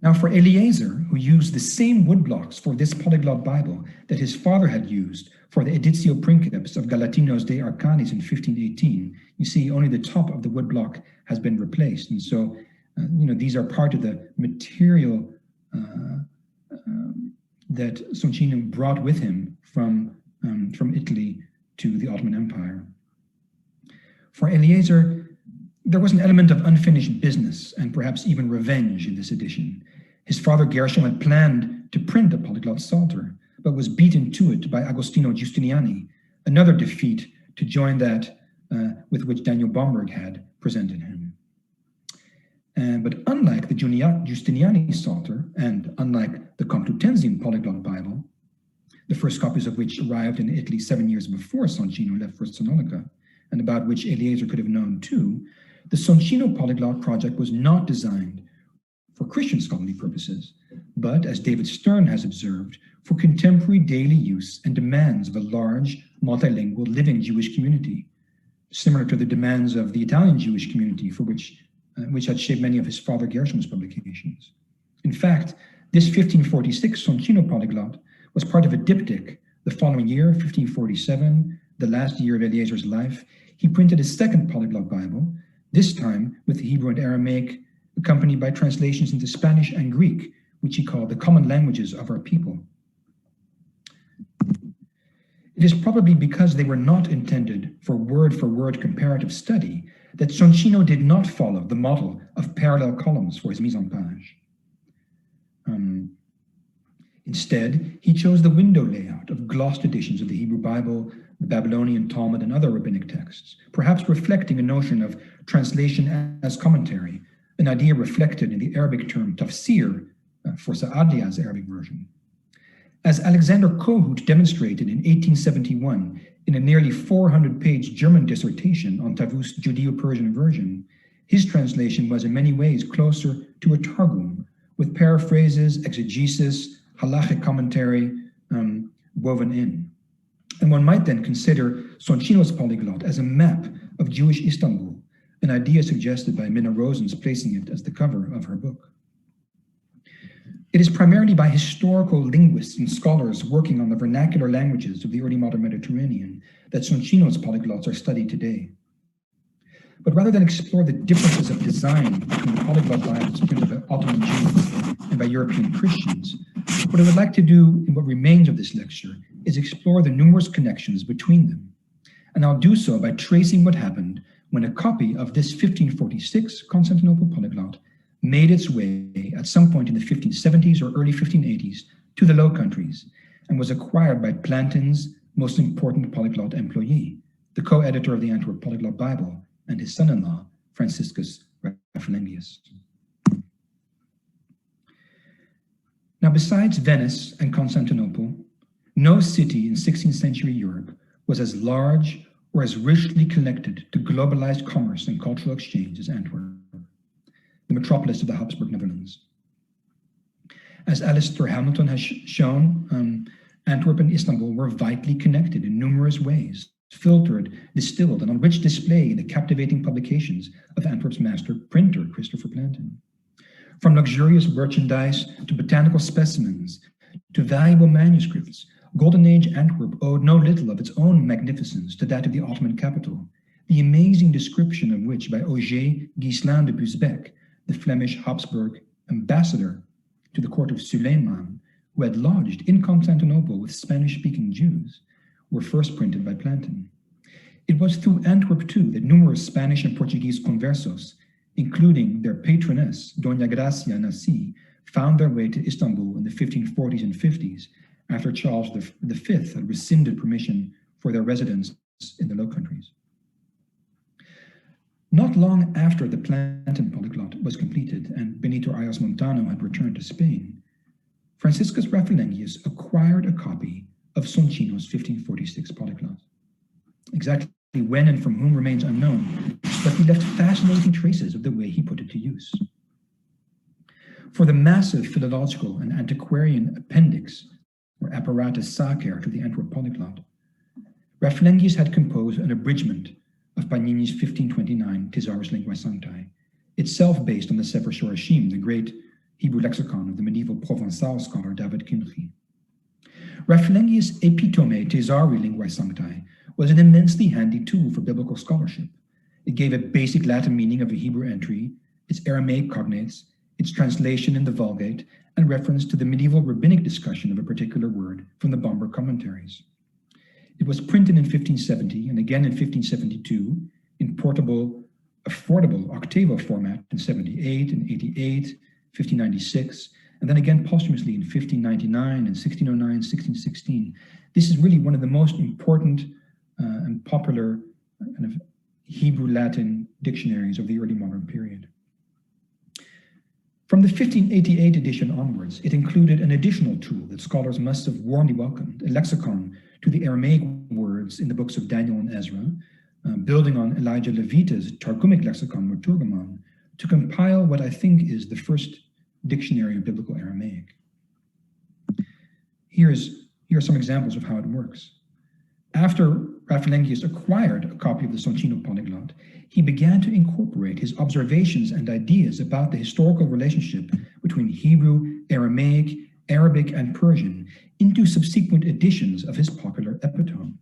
Now for Eliezer, who used the same woodblocks for this polyglot Bible that his father had used for the Editio Princeps of Galatinos de Arcanis in 1518, you see only the top of the woodblock has been replaced. And so, these are part of the material that Soncino brought with him from Italy to the Ottoman Empire. For Eliezer, there was an element of unfinished business and perhaps even revenge in this edition. His father Gershom had planned to print a polyglot Psalter, but was beaten to it by Agostino Giustiniani, another defeat to join that with which Daniel Bomberg had presented him. But unlike the Giustiniani Psalter, and unlike the Complutensian polyglot Bible, the first copies of which arrived in Italy 7 years before Soncino left for Salonika, and about which Eliezer could have known too, the Soncino polyglot project was not designed for Christian scholarly purposes, but, as David Stern has observed, for contemporary daily use and demands of a large, multilingual, living Jewish community, similar to the demands of the Italian Jewish community for which had shaped many of his father Gershom's publications. In fact, this 1546 Soncino polyglot was part of a diptych. The following year, 1547, the last year of Eliezer's life, he printed a second polyglot Bible, this time with Hebrew and Aramaic, accompanied by translations into Spanish and Greek, which he called the common languages of our people. It is probably because they were not intended for word comparative study that Soncino did not follow the model of parallel columns for his mise-en-page. Instead, he chose the window layout of glossed editions of the Hebrew Bible, the Babylonian Talmud, and other rabbinic texts, perhaps reflecting a notion of translation as commentary, an idea reflected in the Arabic term tafsir for Sa'adiya's Arabic version. As Alexander Kohut demonstrated in 1871 in a nearly 400-page German dissertation on Tavus' Judeo-Persian version, his translation was in many ways closer to a Targum, with paraphrases, exegesis, halachic commentary woven in. And one might then consider Soncino's polyglot as a map of Jewish Istanbul, an idea suggested by Minna Rosen's placing it as the cover of her book. It is primarily by historical linguists and scholars working on the vernacular languages of the early modern Mediterranean that Soncino's polyglots are studied today. But rather than explore the differences of design between the polyglot Bibles printed by Ottoman Jews and by European Christians, what I would like to do in what remains of this lecture is explore the numerous connections between them. And I'll do so by tracing what happened when a copy of this 1546 Constantinople polyglot made its way at some point in the 1570s or early 1580s to the Low Countries and was acquired by Plantin's most important polyglot employee, the co-editor of the Antwerp Polyglot Bible, and his son-in-law, Franciscus Rafflingius. Now, besides Venice and Constantinople, no city in 16th century Europe was as large or as richly connected to globalized commerce and cultural exchange as Antwerp, the metropolis of the Habsburg Netherlands. As Alistair Hamilton has shown, Antwerp and Istanbul were vitally connected in numerous ways, filtered, distilled, and on rich display in the captivating publications of Antwerp's master printer, Christopher Plantin. From luxurious merchandise to botanical specimens to valuable manuscripts, Golden Age Antwerp owed no little of its own magnificence to that of the Ottoman capital, the amazing description of which by Auger Ghislain de Busbecq, the Flemish Habsburg ambassador to the court of Suleiman, who had lodged in Constantinople with Spanish-speaking Jews, were first printed by Plantin. It was through Antwerp, too, that numerous Spanish and Portuguese conversos, including their patroness, Doña Gracia Nassi, found their way to Istanbul in the 1540s and 50s, after Charles V had rescinded permission for their residence in the Low Countries. Not long after the Plantin polyglot was completed and Benito Arias Montano had returned to Spain, Franciscus Rafflingius acquired a copy of Soncino's 1546 polyglot. Exactly when and from whom remains unknown, but he left fascinating traces of the way he put it to use. For the massive philological and antiquarian appendix, or apparatus sacer to the Antwerp polyglot, Rafflingius had composed an abridgment of Pagnini's 1529 Thesaurus Linguae Sanctae, itself based on the Sefer Shorashim, the great Hebrew lexicon of the medieval Provençal scholar David Kimchi. Rafflingius' Epitome Thesauri Linguae Sanctae was an immensely handy tool for biblical scholarship. It gave a basic Latin meaning of a Hebrew entry, its Aramaic cognates, its translation in the Vulgate, and reference to the medieval rabbinic discussion of a particular word from the Bomber commentaries. It was printed in 1570 and again in 1572 in portable, affordable octavo format in 78 and 88, 1596, and then again posthumously in 1599 and 1609, 1616. This is really one of the most important and popular kind of Hebrew-Latin dictionaries of the early modern period. From the 1588 edition onwards, it included an additional tool that scholars must have warmly welcomed, a lexicon to the Aramaic words in the books of Daniel and Ezra, building on Elijah Levita's Targumic lexicon, Turgamon, to compile what I think is the first dictionary of biblical Aramaic. Here are some examples of how it works. After Rafflingius acquired a copy of the Soncino polyglot, he began to incorporate his observations and ideas about the historical relationship between Hebrew, Aramaic, Arabic, and Persian into subsequent editions of his popular epitome.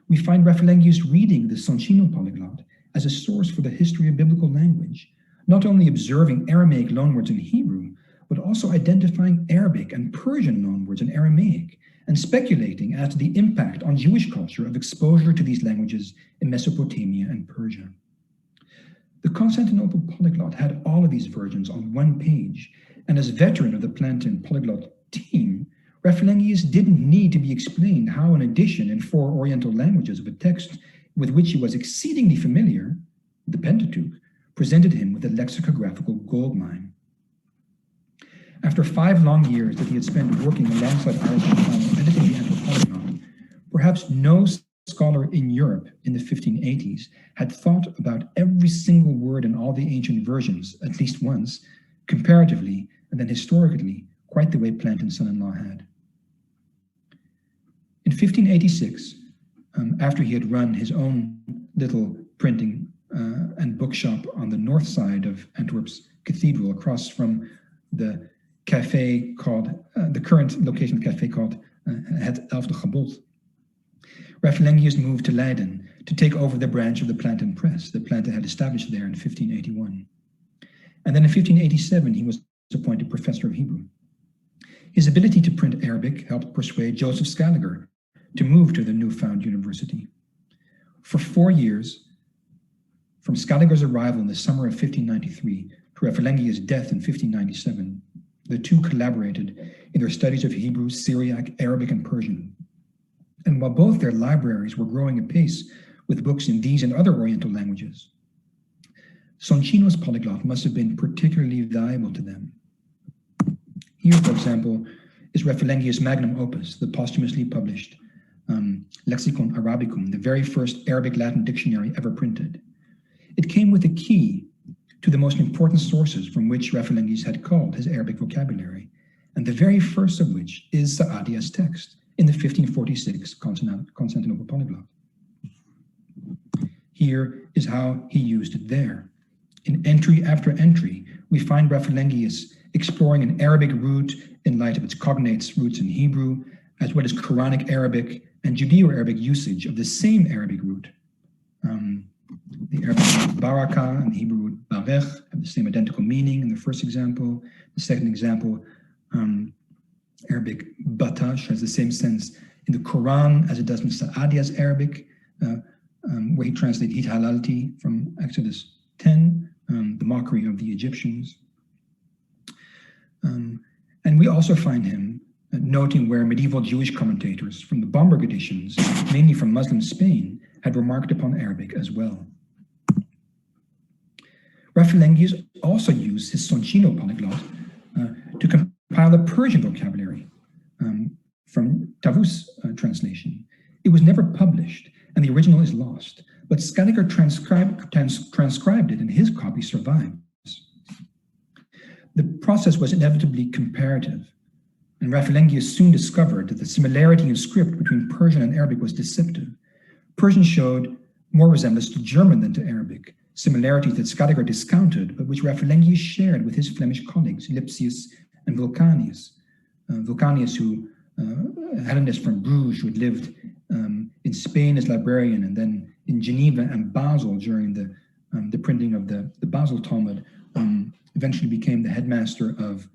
We find Rafflingius reading the Soncino polyglot as a source for the history of biblical language, not only observing Aramaic loanwords in Hebrew, but also identifying Arabic and Persian loanwords in Aramaic, and speculating as to the impact on Jewish culture of exposure to these languages in Mesopotamia and Persia. The Constantinople polyglot had all of these versions on one page, and as veteran of the Plantin polyglot team, Rafflingius didn't need to be explained how an edition in 4 Oriental languages of a text with which he was exceedingly familiar, the Pentateuch, presented him with a lexicographical goldmine. After 5 long years that he had spent working alongside Irish scholars editing the Antwerp Polyglot, perhaps no scholar in Europe in the 1580s had thought about every single word in all the ancient versions at least once, comparatively and then historically, quite the way Plant and son-in-law had. In 1586, after he had run his own little printing and bookshop on the north side of Antwerp's cathedral, across from the cafe called, the current location of the cafe called Het Elfde Gebod, Rafflingius moved to Leiden to take over the branch of the Planten Press that Planten had established there in 1581. And then in 1587, he was appointed professor of Hebrew. His ability to print Arabic helped persuade Joseph Scaliger to move to the newfound university. For 4 years, from Scaliger's arrival in the summer of 1593 to Rafflingius' death in 1597, the two collaborated in their studies of Hebrew, Syriac, Arabic, and Persian. And while both their libraries were growing apace with books in these and other Oriental languages, Soncino's polyglot must have been particularly valuable to them. Here, for example, is Rafflingius' magnum opus, the posthumously published Lexicon Arabicum, the very first Arabic-Latin dictionary ever printed. It came with a key to the most important sources from which Rafflingius had culled his Arabic vocabulary, and the very first of which is Saadia's text in the 1546 Constantinople polyglot. Here is how he used it there. In entry after entry, we find Rafflingius exploring an Arabic root in light of its cognates roots in Hebrew, as well as Quranic Arabic and Judeo-Arabic usage of the same Arabic root. The Arabic root baraka and the Hebrew root barech have the same identical meaning in the first example. The second example, Arabic batash has the same sense in the Quran as it does in Saadia's Arabic, where he translates hit halalti from Exodus 10, the mockery of the Egyptians. And we also find him noting where medieval Jewish commentators from the Bomberg editions, mainly from Muslim Spain, had remarked upon Arabic as well. Rafflingius also used his Soncino polyglot to compile a Persian vocabulary from Tavus' translation. It was never published, and the original is lost, but Scaliger transcribed it, and his copy survives. The process was inevitably comparative, and Rafflingius soon discovered that the similarity in script between Persian and Arabic was deceptive. Persian showed more resemblance to German than to Arabic, similarities that Scaliger discounted, but which Rafflingius shared with his Flemish colleagues, Lipsius and Vulcanius. Vulcanius, who Hellenist from Bruges, who had lived in Spain as librarian and then in Geneva and Basel during the printing of the Basel Talmud, eventually became the headmaster of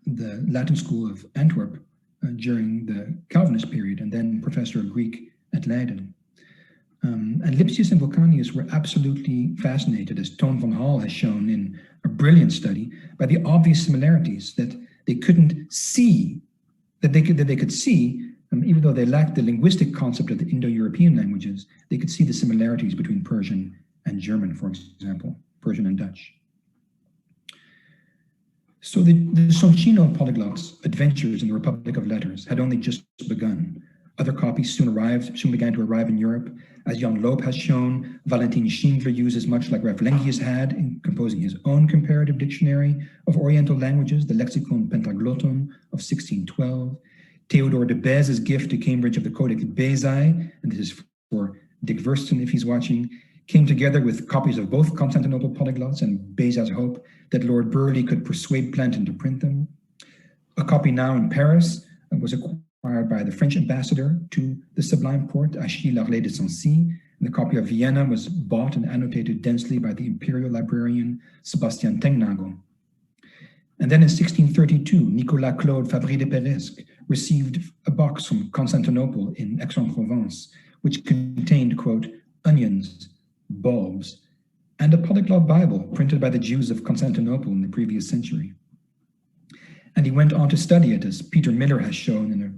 the Latin School of Antwerp during the Calvinist period, and then professor of Greek at Leiden. And Lipsius and Vulcanius were absolutely fascinated, as Toon van Hal has shown in a brilliant study, by the obvious similarities that they couldn't see, that they could see, even though they lacked the linguistic concept of the Indo-European languages, they could see the similarities between Persian and German, for example, Persian and Dutch. So the Soncino polyglot's adventures in the Republic of Letters had only just begun. Other copies soon began to arrive in Europe. As Jan Loop has shown, Valentin Schindler uses much like Rafflingius had in composing his own comparative dictionary of Oriental languages, the Lexicon Pentaglotton of 1612. Theodor de Beze's gift to Cambridge of the Codex Bezae, and this is for Dick Versten if he's watching, came together with copies of both Constantinople polyglots and Beza's hope that Lord Burghley could persuade Planten to print them. A copy now in Paris was acquired by the French ambassador to the Sublime Porte, Achille Larley de Sancy, and the copy of Vienna was bought and annotated densely by the imperial librarian Sebastian Tengnagel. And then in 1632, Nicolas Claude Fabry de Peresque received a box from Constantinople in Aix-en-Provence, which contained, quote, onions, bulbs, and a polyglot Bible printed by the Jews of Constantinople in the previous century. And he went on to study it, as Peter Miller has shown in a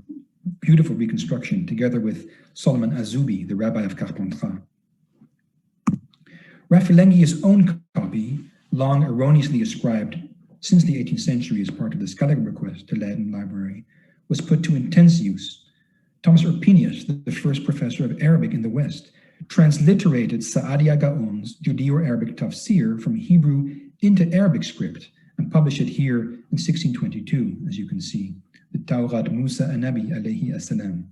beautiful reconstruction, together with Solomon Azubi, the rabbi of Carpentras. Rafflingius' own copy, long erroneously ascribed since the 18th century as part of the scholarly bequest to Leiden Library, was put to intense use. Thomas Urpinius, the first professor of Arabic in the West, transliterated Sa'adia Gaon's Judeo-Arabic tafsir from Hebrew into Arabic script and published it here in 1622, as you can see, the Tawrat Musa Anabi alayhi assalam,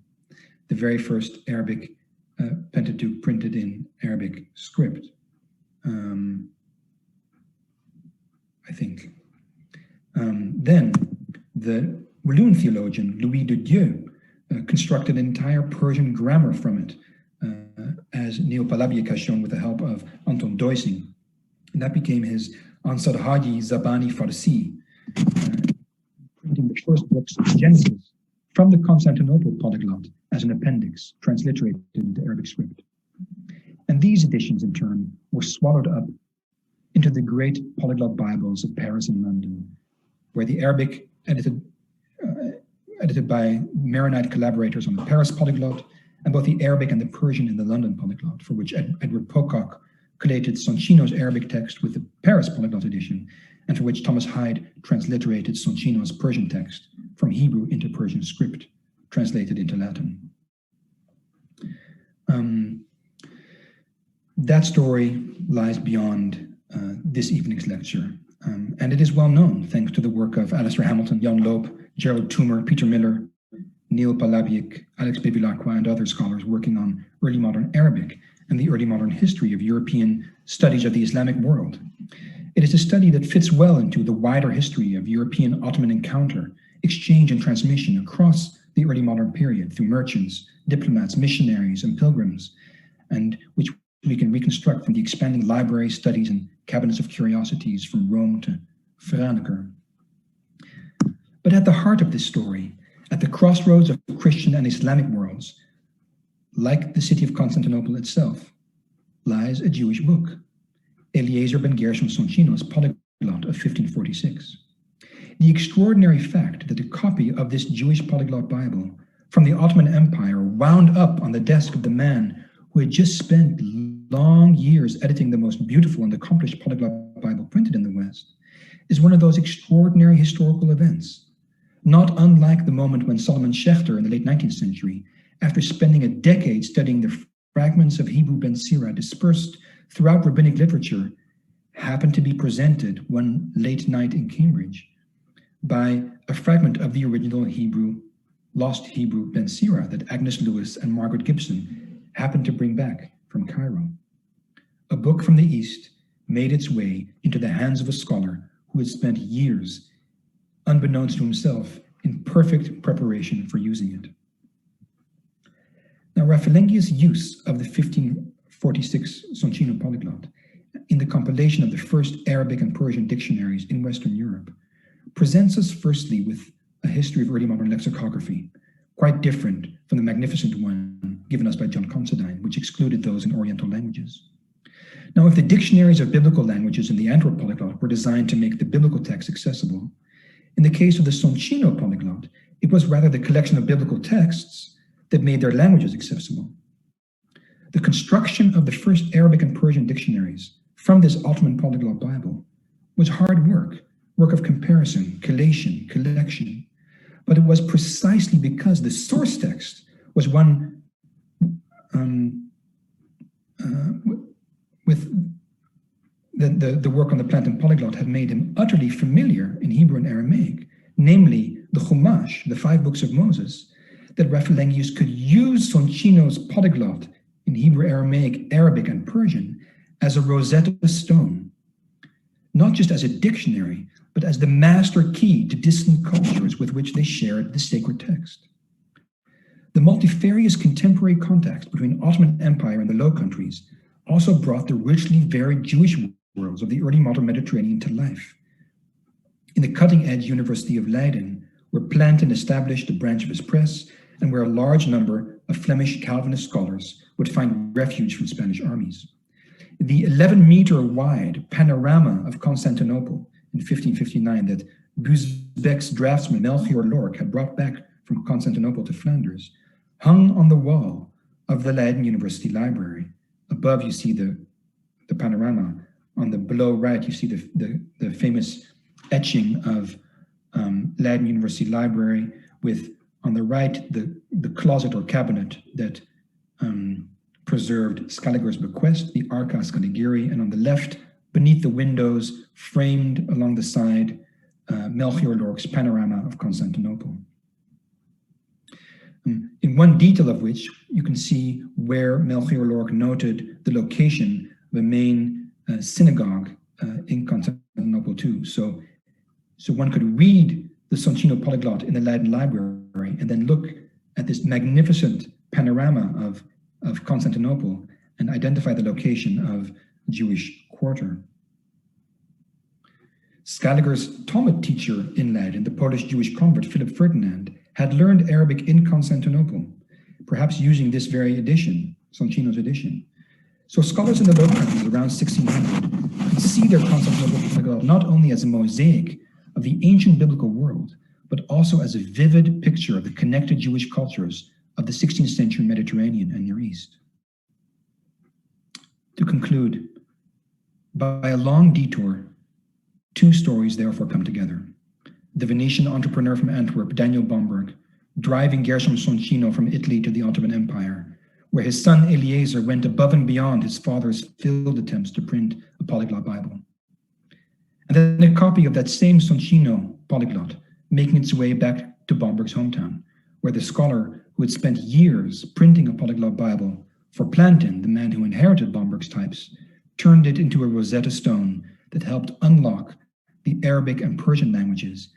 the very first Arabic Pentateuch printed in Arabic script, I think. Then the Walloon theologian Louis de Dieu constructed an entire Persian grammar from it, as Neil Palabiek has shown with the help of Anton Deusing. And that became his Ansar Haji Zabani Farsi, printing the first books of Genesis from the Constantinople polyglot as an appendix, transliterated into Arabic script. And these editions, in turn, were swallowed up into the great polyglot Bibles of Paris and London, where the Arabic, edited by Maronite collaborators on the Paris polyglot, and both the Arabic and the Persian in the London polyglot, for which Edward Pocock collated Soncino's Arabic text with the Paris polyglot edition, and for which Thomas Hyde transliterated Soncino's Persian text from Hebrew into Persian script, translated into Latin. That story lies beyond this evening's lecture, and it is well known thanks to the work of Alistair Hamilton, Jan Loop, Gerald Toomer, Peter Miller, Neil Palabiek, Alex Bevilacqua, and other scholars working on early modern Arabic and the early modern history of European studies of the Islamic world. It is a study that fits well into the wider history of European Ottoman encounter, exchange and transmission across the early modern period through merchants, diplomats, missionaries, and pilgrims, and which we can reconstruct from the expanding library studies and cabinets of curiosities from Rome to Franeker. But at the heart of this story, at the crossroads of Christian and Islamic worlds, like the city of Constantinople itself, lies a Jewish book, Eliezer ben Gershom Soncino's Polyglot of 1546. The extraordinary fact that a copy of this Jewish polyglot Bible from the Ottoman Empire wound up on the desk of the man who had just spent long years editing the most beautiful and accomplished polyglot Bible printed in the West is one of those extraordinary historical events, not unlike the moment when Solomon Schechter in the late 19th century, after spending a decade studying the fragments of Hebrew Ben Sira dispersed throughout rabbinic literature, happened to be presented one late night in Cambridge by a fragment of the original Hebrew, lost Hebrew Ben Sira that Agnes Lewis and Margaret Gibson happened to bring back from Cairo. A book from the East made its way into the hands of a scholar who had spent years, unbeknownst to himself, in perfect preparation for using it. Now, Raffalengi's use of the 1546 Soncino polyglot in the compilation of the first Arabic and Persian dictionaries in Western Europe presents us firstly with a history of early modern lexicography, quite different from the magnificent one given us by John Considine, which excluded those in Oriental languages. Now, if the dictionaries of biblical languages in the Antwerp polyglot were designed to make the biblical text accessible, in the case of the Soncino polyglot, it was rather the collection of biblical texts that made their languages accessible. The construction of the first Arabic and Persian dictionaries from this Ottoman polyglot Bible was hard work of comparison, collation, collection, but it was precisely because the source text was one with the work on the Plantin polyglot had made him utterly familiar in Hebrew and Aramaic, namely the Chumash, the 5 books of Moses, that Raffalengius could use Soncino's polyglot in Hebrew, Aramaic, Arabic, and Persian as a Rosetta Stone, not just as a dictionary, but as the master key to distant cultures with which they shared the sacred text. The multifarious contemporary context between Ottoman Empire and the Low Countries also brought the richly varied Jewish worlds of the early modern Mediterranean to life. In the cutting-edge University of Leiden, where Plantin established a branch of his press, and where a large number of Flemish Calvinist scholars would find refuge from Spanish armies. The 11-meter wide panorama of Constantinople in 1559 that Busbeck's draftsman Melchior Lorck had brought back from Constantinople to Flanders hung on the wall of the Leiden University Library. Above you see the panorama. On the below right you see the famous etching of Leiden University Library with, on the right, the closet or cabinet that preserved Scaliger's bequest, the Arca Scaligeri, and on the left, beneath the windows, framed along the side, Melchior Lorck's panorama of Constantinople. In one detail of which you can see where Melchior Lorck noted the location of a main synagogue in Constantinople too. So one could read the Soncino polyglot in the Leiden Library and then look at this magnificent panorama of Constantinople and identify the location of Jewish quarter. Scaliger's Talmud teacher in Leiden, the Polish Jewish convert Philip Ferdinand, had learned Arabic in Constantinople, perhaps using this very edition, Soncino's edition. So scholars in the Low Countries around 1600 could see their Constantinople polyglot not only as a mosaic of the ancient biblical world, but also as a vivid picture of the connected Jewish cultures of the 16th century Mediterranean and Near East. To conclude, by a long detour, two stories therefore come together. The Venetian entrepreneur from Antwerp, Daniel Bomberg, driving Gershom Soncino from Italy to the Ottoman Empire, where his son Eliezer went above and beyond his father's failed attempts to print a polyglot Bible. And then a copy of that same Soncino polyglot making its way back to Bomberg's hometown, where the scholar who had spent years printing a polyglot Bible for Plantin, the man who inherited Bomberg's types, turned it into a Rosetta Stone that helped unlock the Arabic and Persian languages,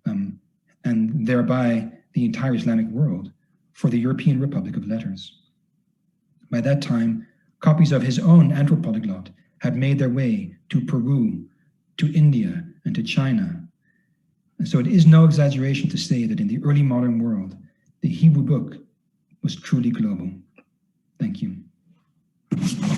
and thereby the entire Islamic world, for the European Republic of Letters. By that time, copies of his own Antwerp polyglot had made their way to Peru, to India, and to China. And so it is no exaggeration to say that in the early modern world, the Hebrew book was truly global. Thank you.